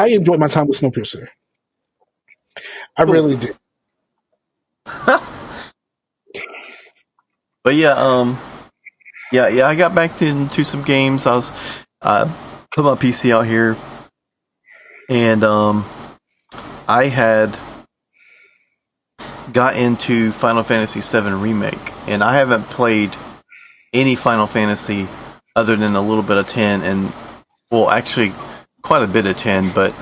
enjoyed my time with Snowpiercer. I Cool. really did. But yeah, I got back into some games. I was put my PC out here, and I had got into Final Fantasy VII Remake, and I haven't played any Final Fantasy other than a little bit of 10, and well, actually, quite a bit of 10. But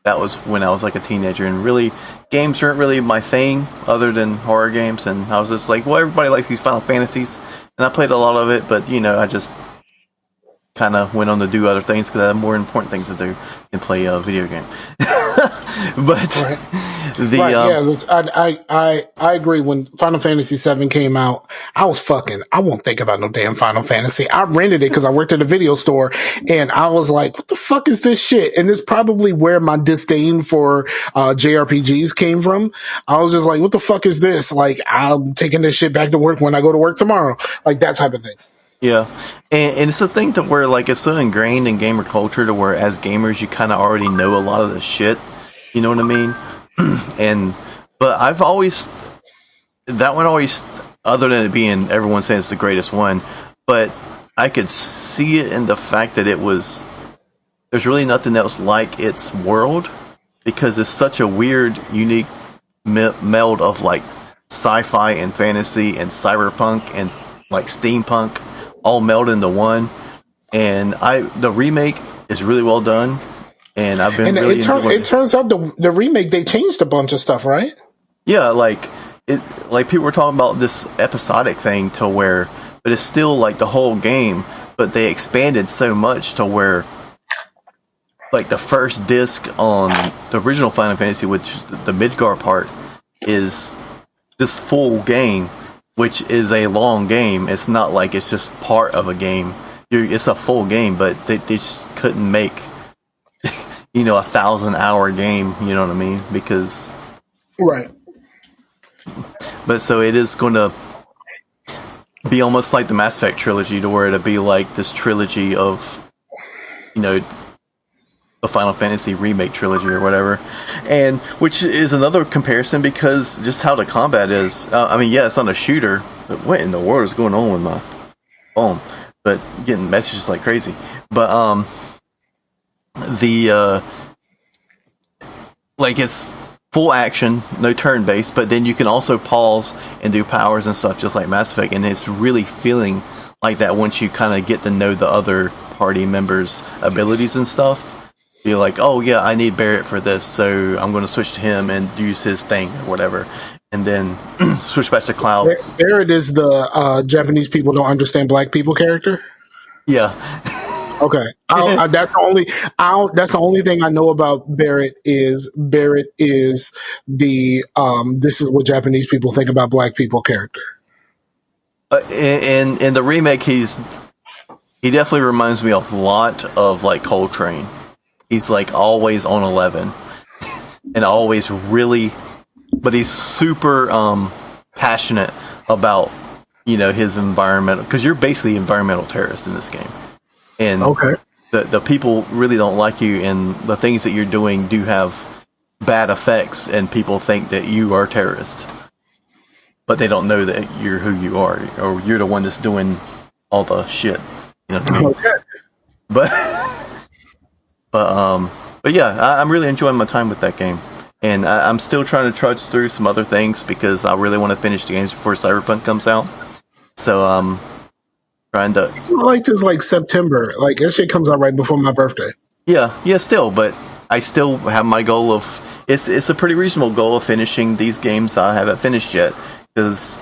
that was when I was like a teenager, and really, games weren't really my thing other than horror games. And I was just like, well, everybody likes these Final Fantasies, and I played a lot of it, but I just kind of went on to do other things because I had more important things to do than play a video game. But Right. I agree. When Final Fantasy VII came out, I won't think about no damn Final Fantasy. I rented it because I worked at a video store, and I was like, what the fuck is this shit? And this is probably where my disdain for JRPGs came from. I was just like, what the fuck is this? Like, I'm taking this shit back to work when I go to work tomorrow. Like, that type of thing. yeah, and it's a thing to where like it's so ingrained in gamer culture to where as gamers you kind of already know a lot of the shit. You know what I mean? But I've always that one always, other than it being everyone saying it's the greatest one, but I could see it in the fact that there's really nothing else like its world, because it's such a weird, unique meld of like sci-fi and fantasy and cyberpunk and like steampunk all melded into one. And the remake is really well done, and I've been really enjoying it. It turns out the remake, they changed a bunch of stuff, right? Yeah, like people were talking about this episodic thing to where, but it's still like the whole game, but they expanded so much to where, like the first disc on the original Final Fantasy, which the Midgar part, is this full game, which is a long game. It's not like it's just part of a game. It's a full game, but they just couldn't make, 1,000-hour game. You know what I mean? Because Right. But so it is going to be almost like the Mass Effect trilogy, to where it'll be like this trilogy of, the Final Fantasy remake trilogy or whatever, and which is another comparison because just how the combat is. It's on a shooter, but what in the world is going on with my phone? But getting messages like crazy. But it's full action, no turn based, but then you can also pause and do powers and stuff just like Mass Effect, and it's really feeling like that once you kind of get to know the other party members' abilities and stuff. You're like, oh yeah, I need Barrett for this, so I'm going to switch to him and use his thing or whatever, and then switch back to Cloud. Barrett is the Japanese people don't understand black people character. Yeah. Okay, that's the only thing I know about Barrett is the this is what Japanese people think about black people character. In the remake, he definitely reminds me a lot of like Coltrane. He's like always on 11 and always really, but he's super passionate about his environmental, because you're basically environmental terrorist in this game. And okay, the people really don't like you, and the things that you're doing do have bad effects, and people think that you are a terrorist, but they don't know that you're who you are, or you're the one that's doing all the shit. You know what I mean? Okay. But yeah, I'm really enjoying my time with that game, and I'm still trying to trudge through some other things because I really want to finish the games before Cyberpunk comes out. So trying to. Like this, like September, like that shit comes out right before my birthday. Yeah, still, but I still have my goal of. It's a pretty reasonable goal of finishing these games that I haven't finished yet, because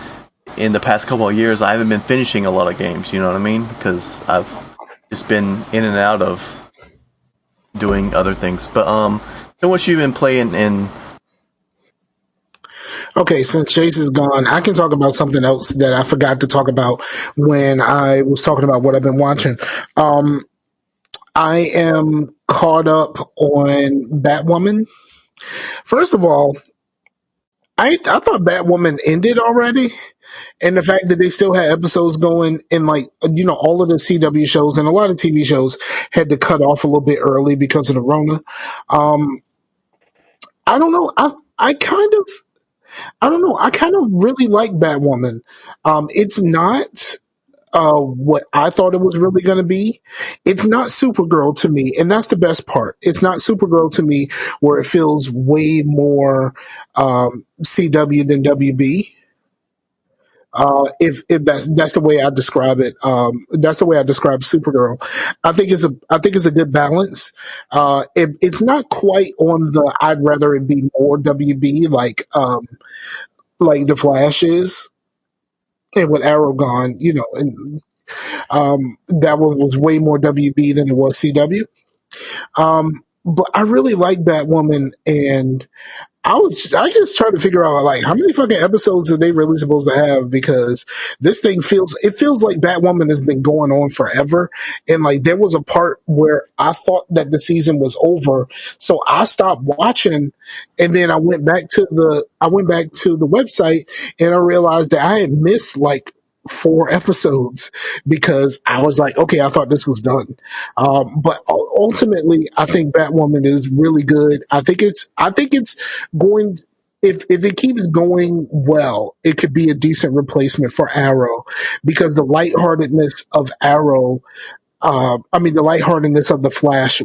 in the past couple of years I haven't been finishing a lot of games. You know what I mean? Because I've just been in and out of doing other things. But so what you been playing in? Okay, since Chase is gone, I can talk about something else that I forgot to talk about when I was talking about what I've been watching. Um, I am caught up on Batwoman. First of all, I thought Batwoman ended already, and the fact that they still had episodes going, and like all of the CW shows and a lot of TV shows had to cut off a little bit early because of the Rona. Um, I don't know. I kind of I don't know. I kind of really like Batwoman. It's not what I thought it was really going to be. It's not Supergirl to me, and that's the best part. It's not Supergirl to me, where it feels way more CW than WB. If that's the way I describe it, that's the way I describe Supergirl. I think it's a good balance. It's not quite on the I'd rather it be more WB like the Flash is, and with Arrow gone, and that one was way more WB than it was CW. But I really like Batwoman, and I just trying to figure out like how many fucking episodes are they really supposed to have, because this thing feels like Batwoman has been going on forever, and like there was a part where I thought that the season was over, so I stopped watching, and then I went back to the website, and I realized that I had missed like 4 episodes, because I was like, okay, I thought this was done. But ultimately, I think Batwoman is really good. I think it's going. If it keeps going well, it could be a decent replacement for Arrow, because the lightheartedness of Arrow, the lightheartedness of the Flash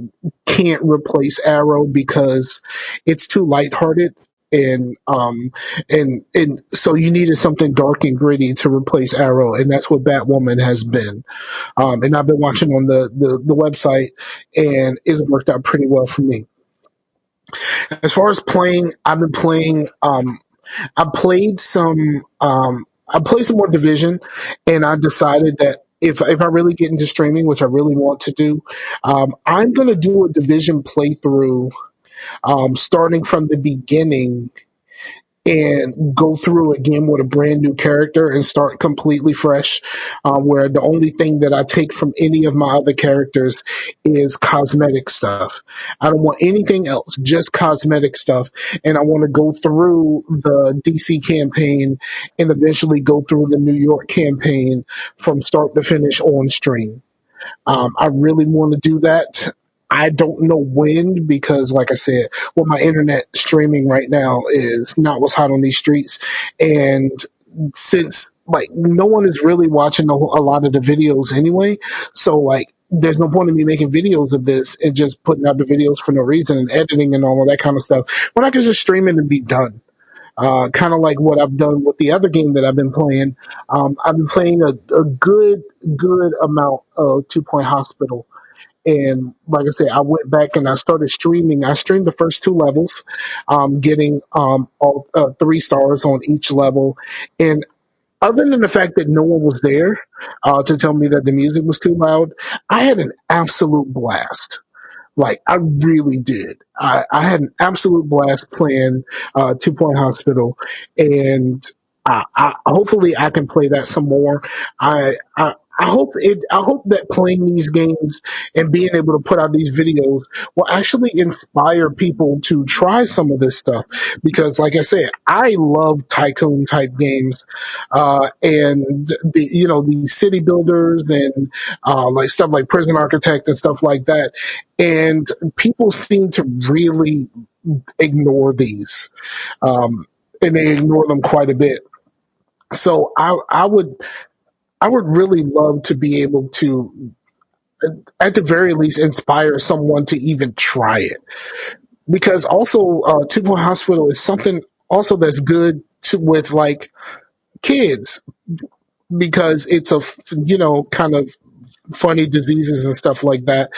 can't replace Arrow, because it's too lighthearted. And so you needed something dark and gritty to replace Arrow, and that's what Batwoman has been. And I've been watching on the website, and it's worked out pretty well for me. As far as playing, I've been playing. I played some. I played some more Division, and I decided that if I really get into streaming, which I really want to do, I'm going to do a Division playthrough, starting from the beginning, and go through again with a brand new character and start completely fresh. Where the only thing that I take from any of my other characters is cosmetic stuff. I don't want anything else, just cosmetic stuff. And I want to go through the DC campaign and eventually go through the New York campaign from start to finish on stream. I really want to do that. I don't know when, because, like I said, well, my internet streaming right now is not what's hot on these streets, and since like no one is really watching a lot of the videos anyway, so like there's no point in me making videos of this and just putting out the videos for no reason and editing and all of that kind of stuff when I can just stream it and be done. Kind of like what I've done with the other game that I've been playing. I've been playing a good amount of Two Point Hospital. And like I said, I went back and I started streaming. I streamed the first 2 levels, getting all 3 stars on each level. And other than the fact that no one was there to tell me that the music was too loud, I had an absolute blast. Like I really did. I had an absolute blast playing Two Point Hospital, and hopefully I can play that some more. I hope it. I hope that playing these games and being able to put out these videos will actually inspire people to try some of this stuff. Because, like I said, I love tycoon type games, and the city builders and like stuff like Prison Architect and stuff like that. And people seem to really ignore these, and they ignore them quite a bit. So I would really love to be able to, at the very least, inspire someone to even try it. Because also, Two Point Hospital is something also that's good with like kids, because it's a kind of funny diseases and stuff like that.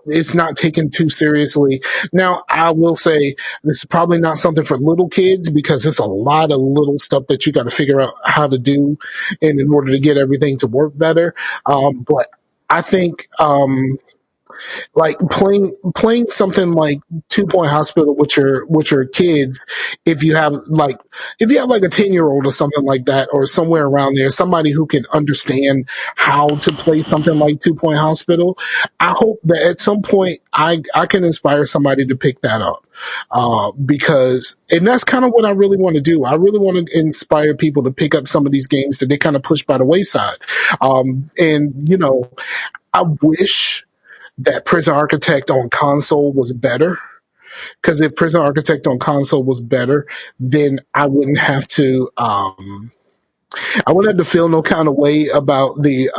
It's not taken too seriously. Now, I will say this is probably not something for little kids, because it's a lot of little stuff that you got to figure out how to do, and in order to get everything to work better. But I think like playing something like 2 Point Hospital with your kids, if you have like a 10-year-old or something like that, or somewhere around there, somebody who can understand how to play something like 2 Point Hospital. I hope that at some point I can inspire somebody to pick that up. Because and that's kind of what I really want to do. I really want to inspire people to pick up some of these games that they kind of push by the wayside. And I wish that Prison Architect on console was better. Because if Prison Architect on console was better, then I wouldn't have to feel no kind of way about the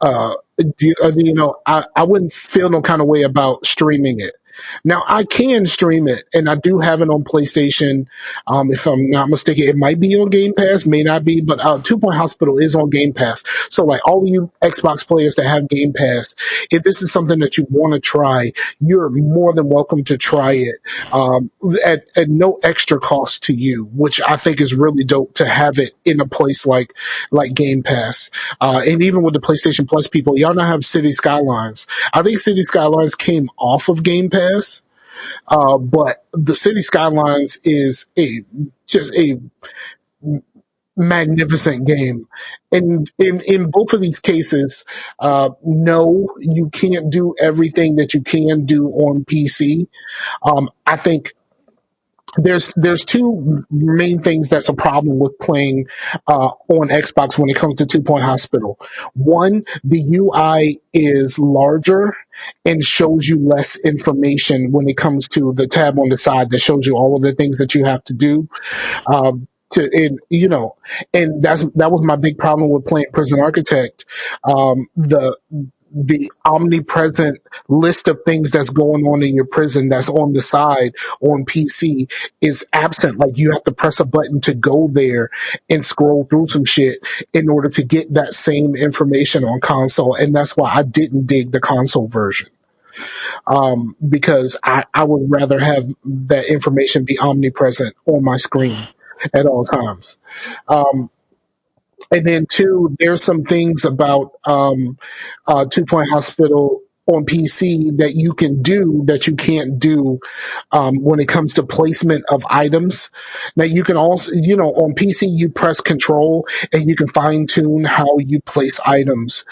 I wouldn't feel no kind of way about streaming it. Now I can stream it, and I do have it on PlayStation. If I'm not mistaken, it might be on Game Pass, may not be, but 2 Point Hospital is on Game Pass. So, like all of you Xbox players that have Game Pass, if this is something that you want to try, you're more than welcome to try it at no extra cost to you, which I think is really dope to have it in a place like Game Pass. And even with the PlayStation Plus people, y'all now have City Skylines. I think City Skylines came off of Game Pass, but the City Skylines is just a magnificent game. And in both of these cases, no, you can't do everything that you can do on PC. I think there's two main things that's a problem with playing on Xbox when it comes to 2 Point Hospital. One, the UI is larger and shows you less information when it comes to the tab on the side that shows you all of the things that you have to do. And that was my big problem with playing Prison Architect. The omnipresent list of things that's going on in your prison that's on the side on PC is absent. Like you have to press a button to go there and scroll through some shit in order to get that same information on console. And that's why I didn't dig the console version. Because I would rather have that information be omnipresent on my screen at all times. And then two, there's some things about 2 Point Hospital on PC that you can do that you can't do when it comes to placement of items. Now you can also, on PC you press control and you can fine tune how you place items,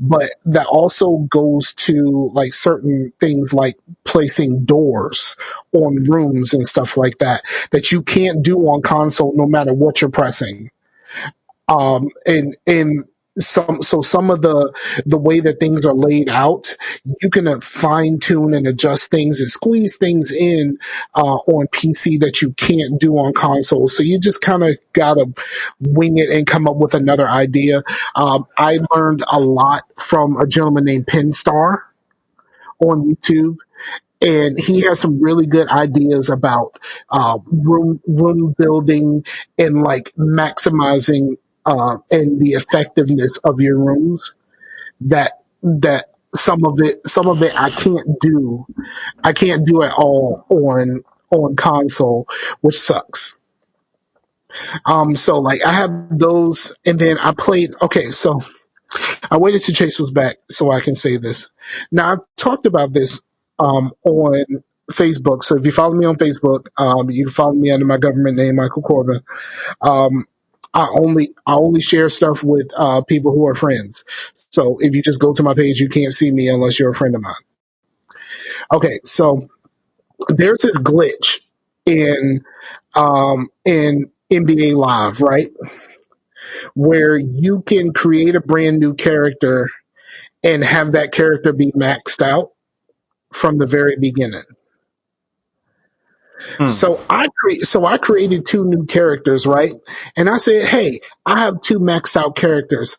but that also goes to like certain things like placing doors on rooms and stuff like that you can't do on console no matter what you're pressing. And some of the way that things are laid out, you can fine tune and adjust things and squeeze things in on PC that you can't do on console. So you just kind of gotta wing it and come up with another idea. I learned a lot from a gentleman named Pinstar on YouTube, and he has some really good ideas about room building and like maximizing and the effectiveness of your rooms. That some of it I can't do at all on console, which sucks. So like I have those, and then I played. Okay, so I waited till Chase was back so I can say this. Now I've talked about this on Facebook. So if you follow me on Facebook, you can follow me under my government name, Michael Corbin. Um, I only share stuff with people who are friends. So if you just go to my page, you can't see me unless you're a friend of mine. Okay, so there's this glitch in NBA Live, right? Where you can create a brand new character and have that character be maxed out from the very beginning. So I created two new characters, right? And I said, "Hey, I have two maxed out characters.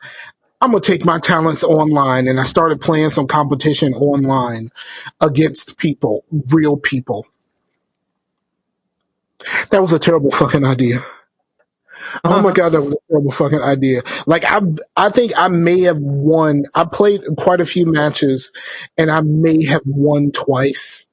I'm gonna take my talents online," and I started playing some competition online against people, real people. That was a terrible fucking idea. Oh my god, that was a terrible fucking idea. Like I think I may have won. I played quite a few matches, and I may have won twice.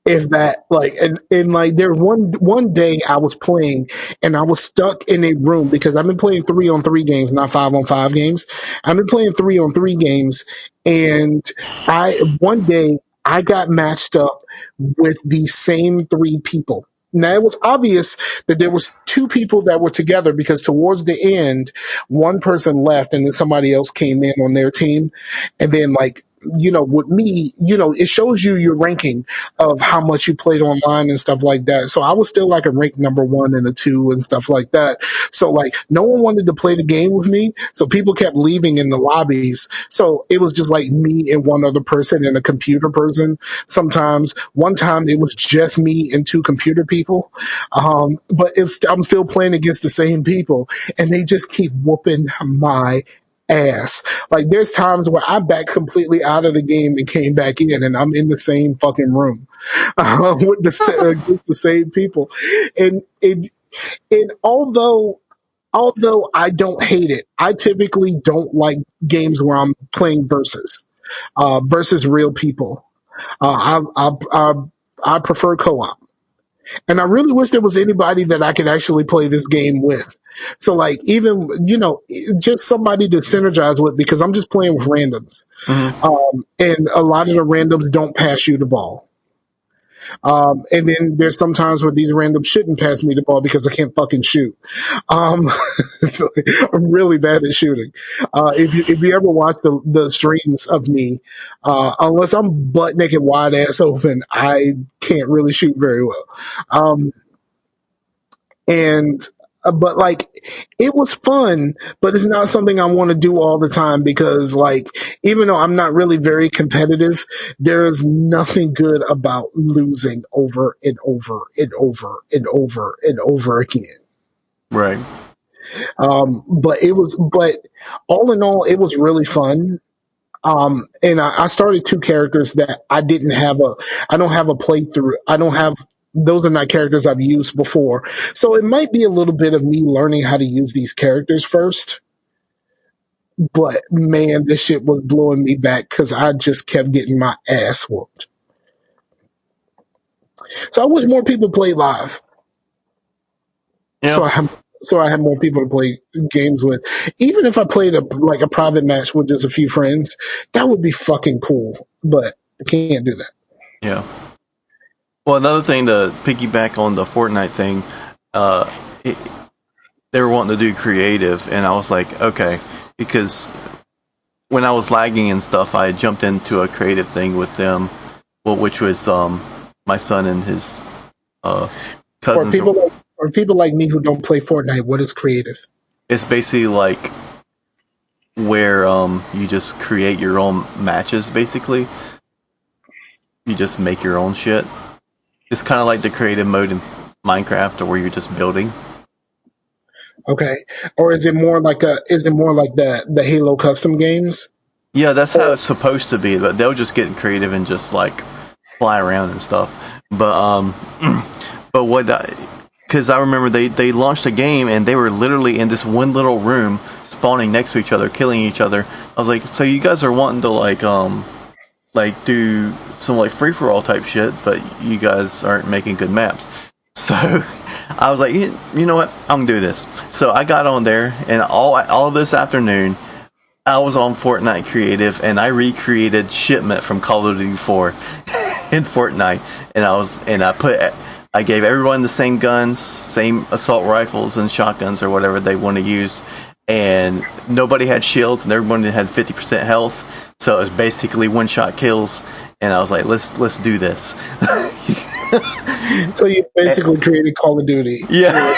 If that, like, and like there one day I was playing and I was stuck in a room because I've been playing 3-on-3 games, not 5-on-5 games. I've been playing 3-on-3 games, and I one day I got matched up with the same three people. Now it was obvious that there was two people that were together because towards the end, one person left and then somebody else came in on their team, and then like, with me, it shows you your ranking of how much you played online and stuff like that. So I was still like a rank number one and a two and stuff like that. So like no one wanted to play the game with me. So people kept leaving in the lobbies. So it was just like me and one other person and a computer person. Sometimes one time it was just me and two computer people. But I'm still playing against the same people and they just keep whooping my ass. Like there's times where I backed completely out of the game and came back in, and I'm in the same fucking room with against the same people. And although I don't hate it, I typically don't like games where I'm playing versus real people. I prefer co-op. And I really wish there was anybody that I could actually play this game with. So like even, just somebody to synergize with because I'm just playing with randoms. And a lot of the randoms don't pass you the ball. And then there's sometimes where these randoms shouldn't pass me the ball because I can't fucking shoot. Um, I'm really bad at shooting. If you ever watch the streams of me, unless I'm butt naked, wide ass open, I can't really shoot very well. Um, and but like it was fun, but it's not something I want to do all the time because like even though I'm not really very competitive, there's nothing good about losing over and over and over and over and over again. Right. But all in all, it was really fun. And I started two characters that I don't have a playthrough. Those are not characters I've used before. So it might be a little bit of me learning how to use these characters first. But man, this shit was blowing me back because I just kept getting my ass whooped. So I wish more people played live. Yeah. So I had more people to play games with. Even if I played a private match with just a few friends, that would be fucking cool. But I can't do that. Yeah. Well, another thing to piggyback on the Fortnite thing, uh, it, they were wanting to do creative, and I was like, okay, because when I was lagging and stuff, I jumped into a creative thing with them, which was my son and his cousins. For people like me who don't play Fortnite, what is creative? It's basically like where you just create your own matches. Basically, you just make your own shit. It's kind of like the creative mode in Minecraft, or where you're just building. Okay, or is it more like the Halo custom games? Yeah, that's how it's supposed to be. But they'll just get creative and just like fly around and stuff. But but what? Because I remember they launched a game and they were literally in this one little room, spawning next to each other, killing each other. I was like, so you guys are wanting to like do some like free for all type shit, but you guys aren't making good maps. So I was like, you know what, I'm gonna do this. So I got on there, and all this afternoon, I was on Fortnite Creative, and I recreated Shipment from Call of Duty 4 in Fortnite, and I gave everyone the same guns, same assault rifles and shotguns or whatever they want to use, and nobody had shields, and everyone had 50% health. So it was basically one-shot kills, and I was like, let's do this. So you basically created Call of Duty. Yeah.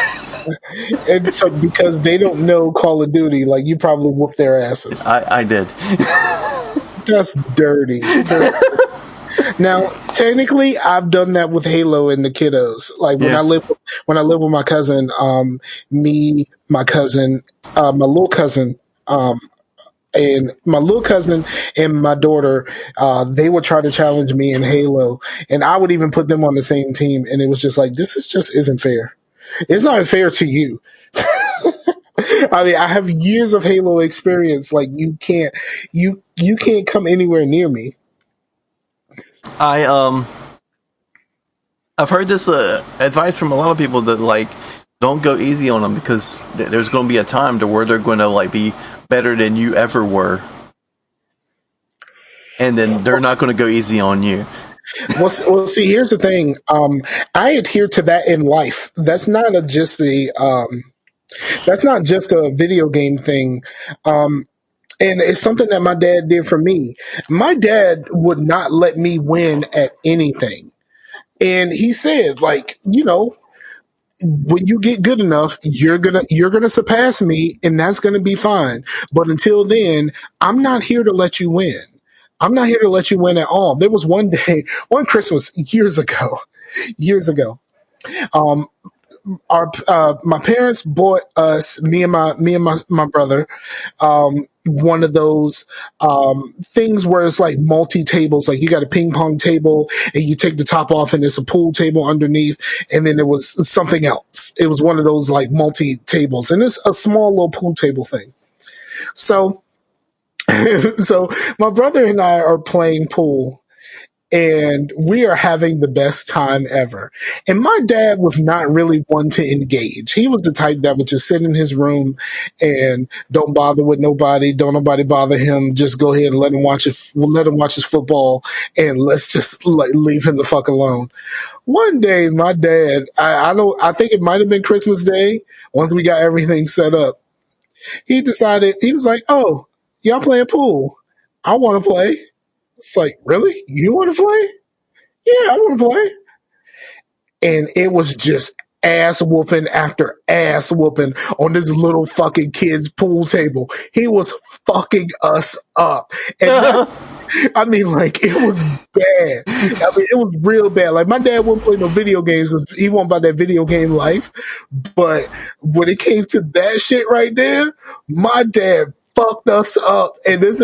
And so because they don't know Call of Duty, like you probably whooped their asses. I did. That's dirty. Now, technically, I've done that with Halo and the kiddos. Like when I live with my cousin, my cousin, my little cousin, and my little cousin and my daughter, they would try to challenge me in Halo, and I would even put them on the same team, and it was just like, this is just isn't fair. It's not fair to you. I mean, I have years of Halo experience. Like you can't come anywhere near me. I I've heard this advice from a lot of people that like don't go easy on them because there's going to be a time to where they're going to like be better than you ever were, and then they're not going to go easy on you. Well, see, here's the thing. I adhere to that in life. That's not just a video game thing. And it's something that my dad did for me. My dad would not let me win at anything. And he said, like, when you get good enough, you're gonna surpass me, and that's gonna be fine. But until then, I'm not here to let you win. I'm not here to let you win at all. There was one day, one Christmas years ago. Um, our My parents bought us, me and my brother, one of those things where it's like multi tables. Like you got a ping pong table, and you take the top off, and there's a pool table underneath, and then there was something else. It was one of those like multi tables, and it's a small little pool table thing. So, so my brother and I are playing pool, and we are having the best time ever. And my dad was not really one to engage. He was the type that would just sit in his room and don't bother with nobody. Don't nobody bother him. Just go ahead and let him watch it. Let him watch his football, and let's just like leave him the fuck alone. One day, my dad, I don't, I think it might have been Christmas Day. Once we got everything set up, he decided he was like, "Oh, y'all playing pool? I want to play." It's like, really? You want to play? Yeah, I want to play. And it was just ass whooping after ass whooping on this little fucking kid's pool table. He was fucking us up. And that's, I mean, like, it was bad. I mean, it was real bad. Like, my dad wouldn't play no video games because he wasn't about that video game life. But when it came to that shit right there, my dad fucked us up. And this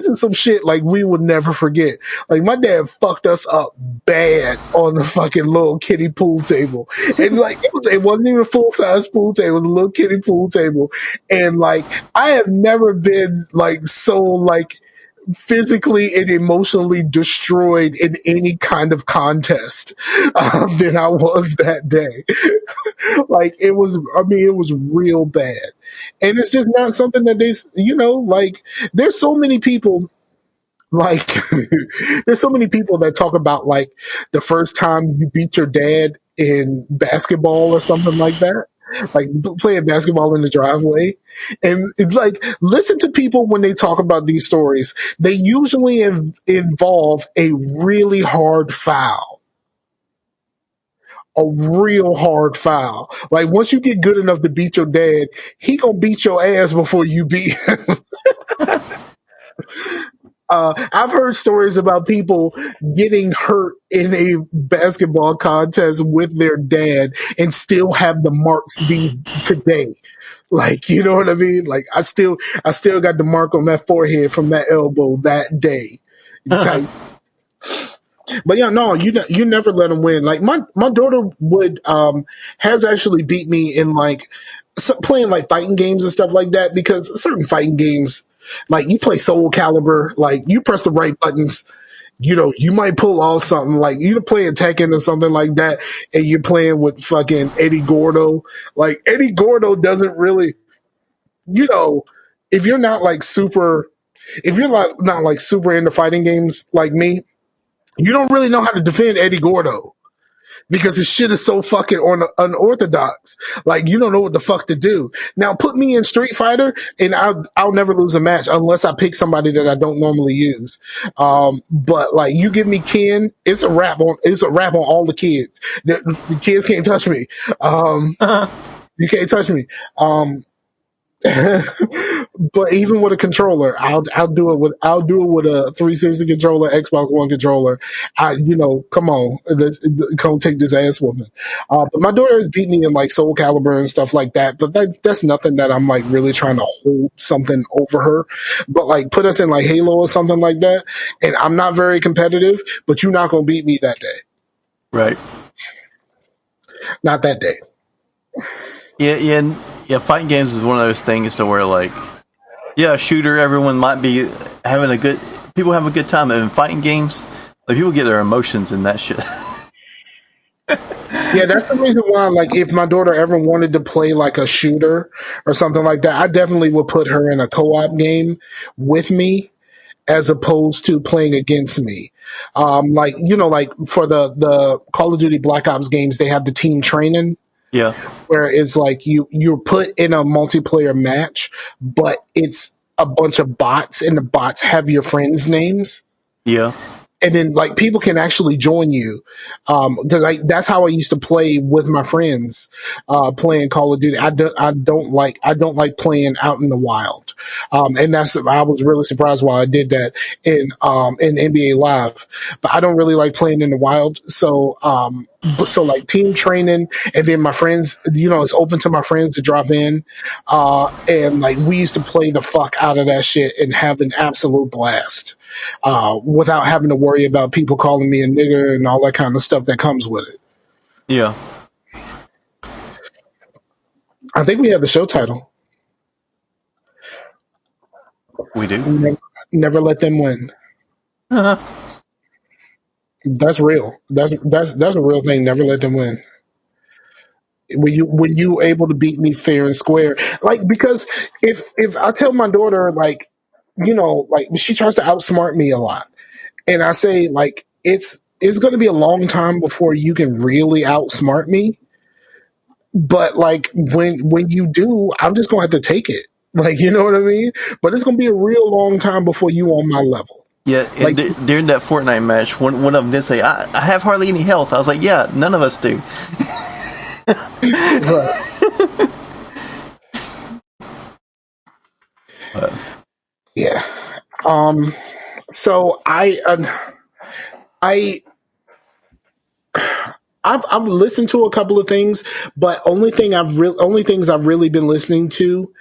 is some shit like we would never forget. Like my dad fucked us up bad on the fucking little kiddie pool table. And like it wasn't even a full size pool table, it was a little kiddie pool table. And like I have never been like so like physically and emotionally destroyed in any kind of contest than I was that day. Like it was, I mean, it was real bad. And it's just not something that like, there's so many people, like, there's so many people that talk about, like, the first time you beat your dad in basketball or something like that. Like playing basketball in the driveway. And it's like, listen to people when they talk about these stories. They usually involve a really hard foul. A real hard foul. Like once you get good enough to beat your dad, he gonna beat your ass before you beat him. I've heard stories about people getting hurt in a basketball contest with their dad and still have the marks be today. Like, you know what I mean? Like I still got the mark on that forehead from that elbow that day. Type. But yeah, no, you never let them win. Like my daughter would has actually beat me in like playing like fighting games and stuff like that, because certain fighting games, like you play Soul Calibur, like you press the right buttons, you might pull off something. Like you're playing Tekken or something like that, and you're playing with fucking Eddie Gordo. Like Eddie Gordo doesn't really, you know, if you're not like super, if you're not like super into fighting games like me, you don't really know how to defend Eddie Gordo because his shit is so fucking unorthodox. Like you don't know what the fuck to do. Now put me in Street Fighter and I'll never lose a match unless I pick somebody that I don't normally use. But like you give me Ken, it's a wrap on all the kids. The kids can't touch me. You can't touch me. But even with a controller, I'll do it with a 360 controller, Xbox One controller. Come on, come take this ass woman. But my daughter has beat me in like Soul Calibur and stuff like that. But that's nothing that I'm like really trying to hold something over her. But like put us in like Halo or something like that, and I'm not very competitive. But you're not gonna beat me that day. Right. Not that day. Yeah. Fighting games is one of those things to where, like, yeah, shooter, everyone might be people have a good time. And in fighting games, like, people get their emotions in that shit. Yeah, that's the reason why, like, if my daughter ever wanted to play like a shooter or something like that, I definitely would put her in a co-op game with me as opposed to playing against me. Like, like for the Call of Duty Black Ops games, they have the team training Yeah, where it's like you're put in a multiplayer match, but it's a bunch of bots, and the bots have your friends' names, yeah, and then like people can actually join you, because I that's how I used to play with my friends, playing Call of Duty. I don't like playing out in the wild, and that's I was really surprised why I did that in NBA Live, but I don't really like playing in the wild. So so like team training, and then my friends, it's open to my friends to drop in, and like we used to play the fuck out of that shit and have an absolute blast, without having to worry about people calling me a nigger and all that kind of stuff that comes with it. yeah. I think we have the show title. We do. Never, never let them win. That's real. That's a real thing. Never let them win. When you able to beat me fair and square, like, because if I tell my daughter, like, like she tries to outsmart me a lot, and I say, like, it's going to be a long time before you can really outsmart me. But like when you do, I'm just gonna have to take it. Like, you know what I mean? But it's gonna be a real long time before you on my level. Yeah, and Like, during that Fortnite match, one of them did say, I have hardly any health. I was like, yeah, none of us do. right. Yeah. Um. So I I've listened to a couple of things, but only things I've really been listening to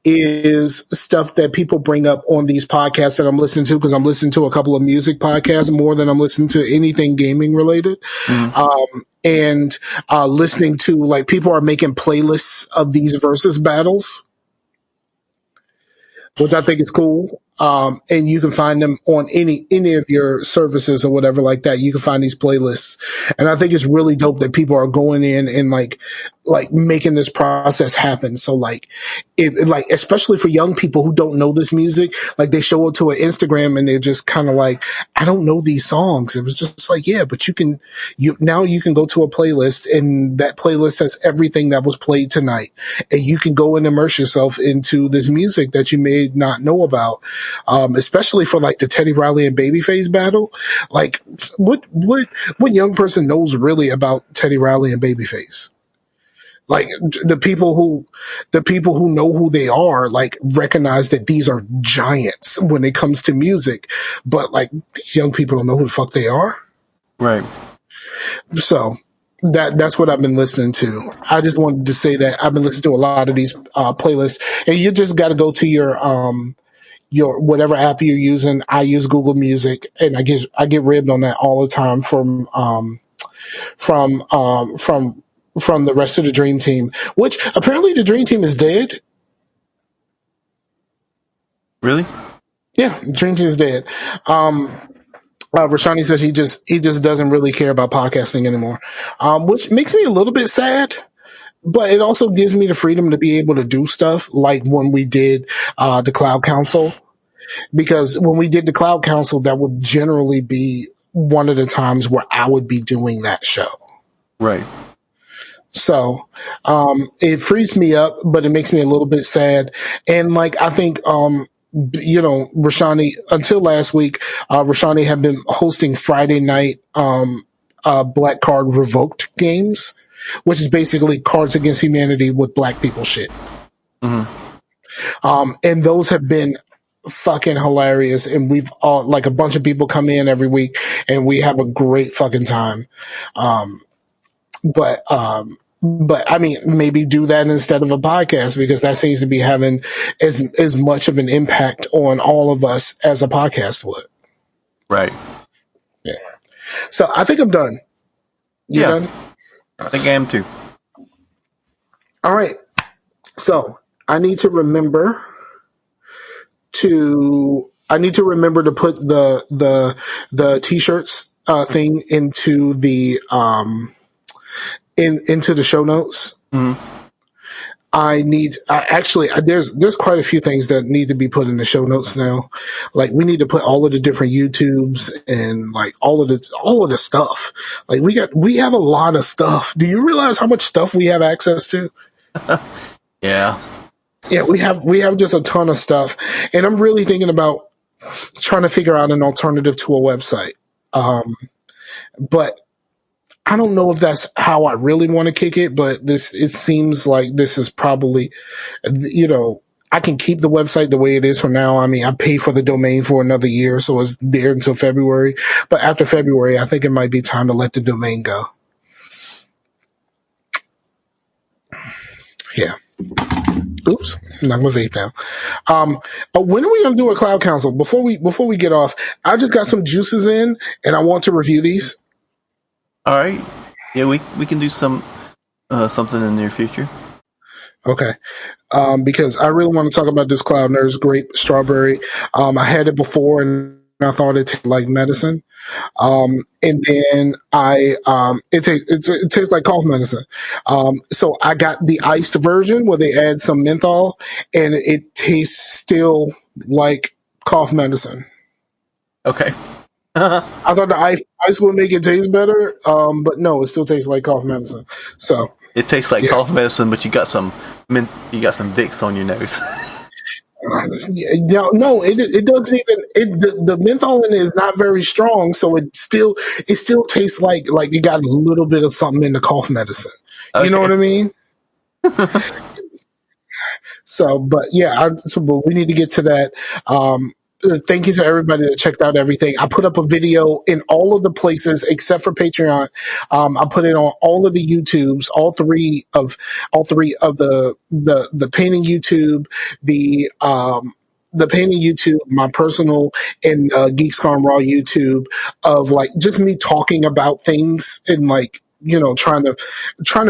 is stuff that people bring up on these podcasts that I'm listening to, because I'm listening to a couple of music podcasts more than I'm listening to anything gaming related. Mm, And listening to, like, people are making playlists of these versus battles, which I think is cool. And you can find them on any of your services or whatever like that. You can find these playlists, and I think it's really dope that people are going in and like making this process happen. So like, like, especially for young people who don't know this music, like they show it to an Instagram and they're just kind of like, I don't know these songs. It was just like, yeah, but you can go to a playlist, and that playlist has everything that was played tonight, and you can go and immerse yourself into this music that you may not know about. Especially for like the Teddy Riley and Babyface battle. Like, what young person knows really about Teddy Riley and Babyface? Like, the people who know who they are, like, recognize that these are giants when it comes to music, but like these young people don't know who the fuck they are. right. So that's what I've been listening to. I just wanted to say that I've been listening to a lot of these playlists, and you just got to go to your whatever app you're using. I use Google Music, and I get ribbed on that all the time from um from from the rest of the Dream Team, which apparently the Dream Team is dead. Really? Yeah, the Dream Team is dead. Um, Rashani says he just doesn't really care about podcasting anymore, which makes me a little bit sad. But it also gives me the freedom to be able to do stuff like when we did the Cloud Council, because when we did the Cloud Council, that would generally be one of the times where I would be doing that show. Right. So it frees me up, but it makes me a little bit sad. And like, I think, Rashani, until last week, Rashani had been hosting Friday night Black Card Revoked games, which is basically Cards Against Humanity with black people shit. Mm-hmm. And those have been fucking hilarious. And we've all, like, a bunch of people come in every week, and we have a great fucking time. Um, but I mean, maybe do that instead of a podcast, because that seems to be having as much of an impact on all of us as a podcast would. Right. Yeah. So I think I'm done. You Yeah, done? I think I am too. All right. So I need to remember to put the t-shirts thing into the into the show notes. There's quite a few things that need to be put in the show notes now. Like we need to put all of the different YouTubes and like all of the stuff. Like we have a lot of stuff. Do you realize how much stuff we have access to? Yeah. Yeah, we have just a ton of stuff. And I'm really thinking about trying to figure out an alternative to a website. But I don't know if that's how I really want to kick it, but it seems like this is probably, I can keep the website the way it is for now. I mean, I pay for the domain for another year, so it's there until February. But after February, I think it might be time to let the domain go. Yeah. Oops, knock my vape down. When are we going to do a cloud council? Before we get off, I just got some juices in, and I want to review these. All right. Yeah, we can do something in the near future. Okay. Because I really want to talk about this Cloud Nurse grape strawberry. I had it before and I thought it tasted like medicine. And then it tastes like cough medicine. So I got the iced version where they add some menthol and it tastes still like cough medicine. Okay. I thought the ice would make it taste better. But no, it still tastes like cough medicine. So it tastes like cough medicine, but you got some Vicks on your nose. No, it doesn't even. The menthol in it is not very strong, so it still tastes like you got a little bit of something in the cough medicine. You Okay. know what I mean? So, but yeah, but we need to get to that. Thank you to everybody that checked out everything. I put up a video in all of the places except for Patreon. I put it on all of the YouTubes, all three of the painting YouTube, the painting YouTube, my personal and Geeks Gone Raw YouTube of like just me talking about things and like trying to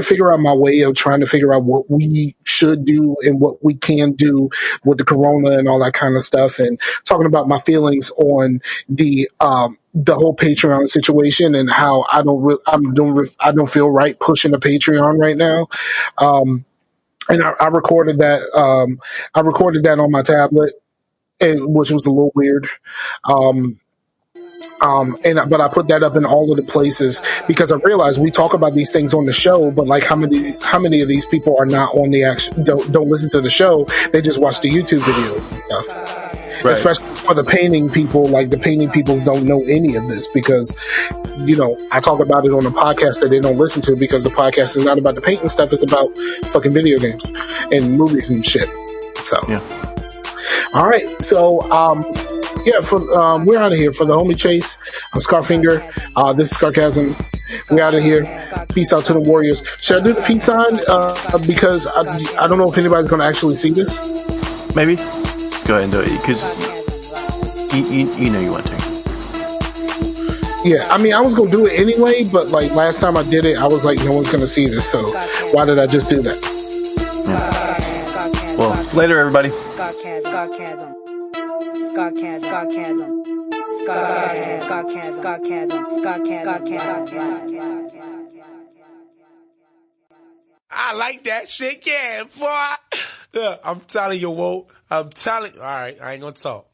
figure out my way of trying to figure out what we should do and what we can do with the corona and all that kind of stuff, and talking about my feelings on the whole Patreon situation and how I don't feel right pushing the Patreon right now. And I recorded that. I recorded that on my tablet, which was a little weird. But I put that up in all of the places because I realized we talk about these things on the show, but like how many of these people are not on the action, don't listen to the show, they just watch the YouTube video. Right. Especially for the painting people, like the painting people don't know any of this because I talk about it on a podcast that they don't listen to because the podcast is not about the painting stuff, it's about fucking video games and movies and shit. So yeah. All right, so yeah, we're out of here. For the homie Chase, I'm Scarfinger. This is Scarcasm. We're out of here. Peace out to the Warriors. Should I do the peace sign? Because I don't know if anybody's going to actually see this. Maybe. Go ahead and do it. Because you know you want to. Yeah, I mean, I was going to do it anyway, but like last time I did it, I was like, no one's going to see this. So why did I just do that? Yeah. Well, later, everybody. Scarcasm. I like that shit, yeah, boy. Look, I'm telling you, Whoa. All right, I ain't gonna talk.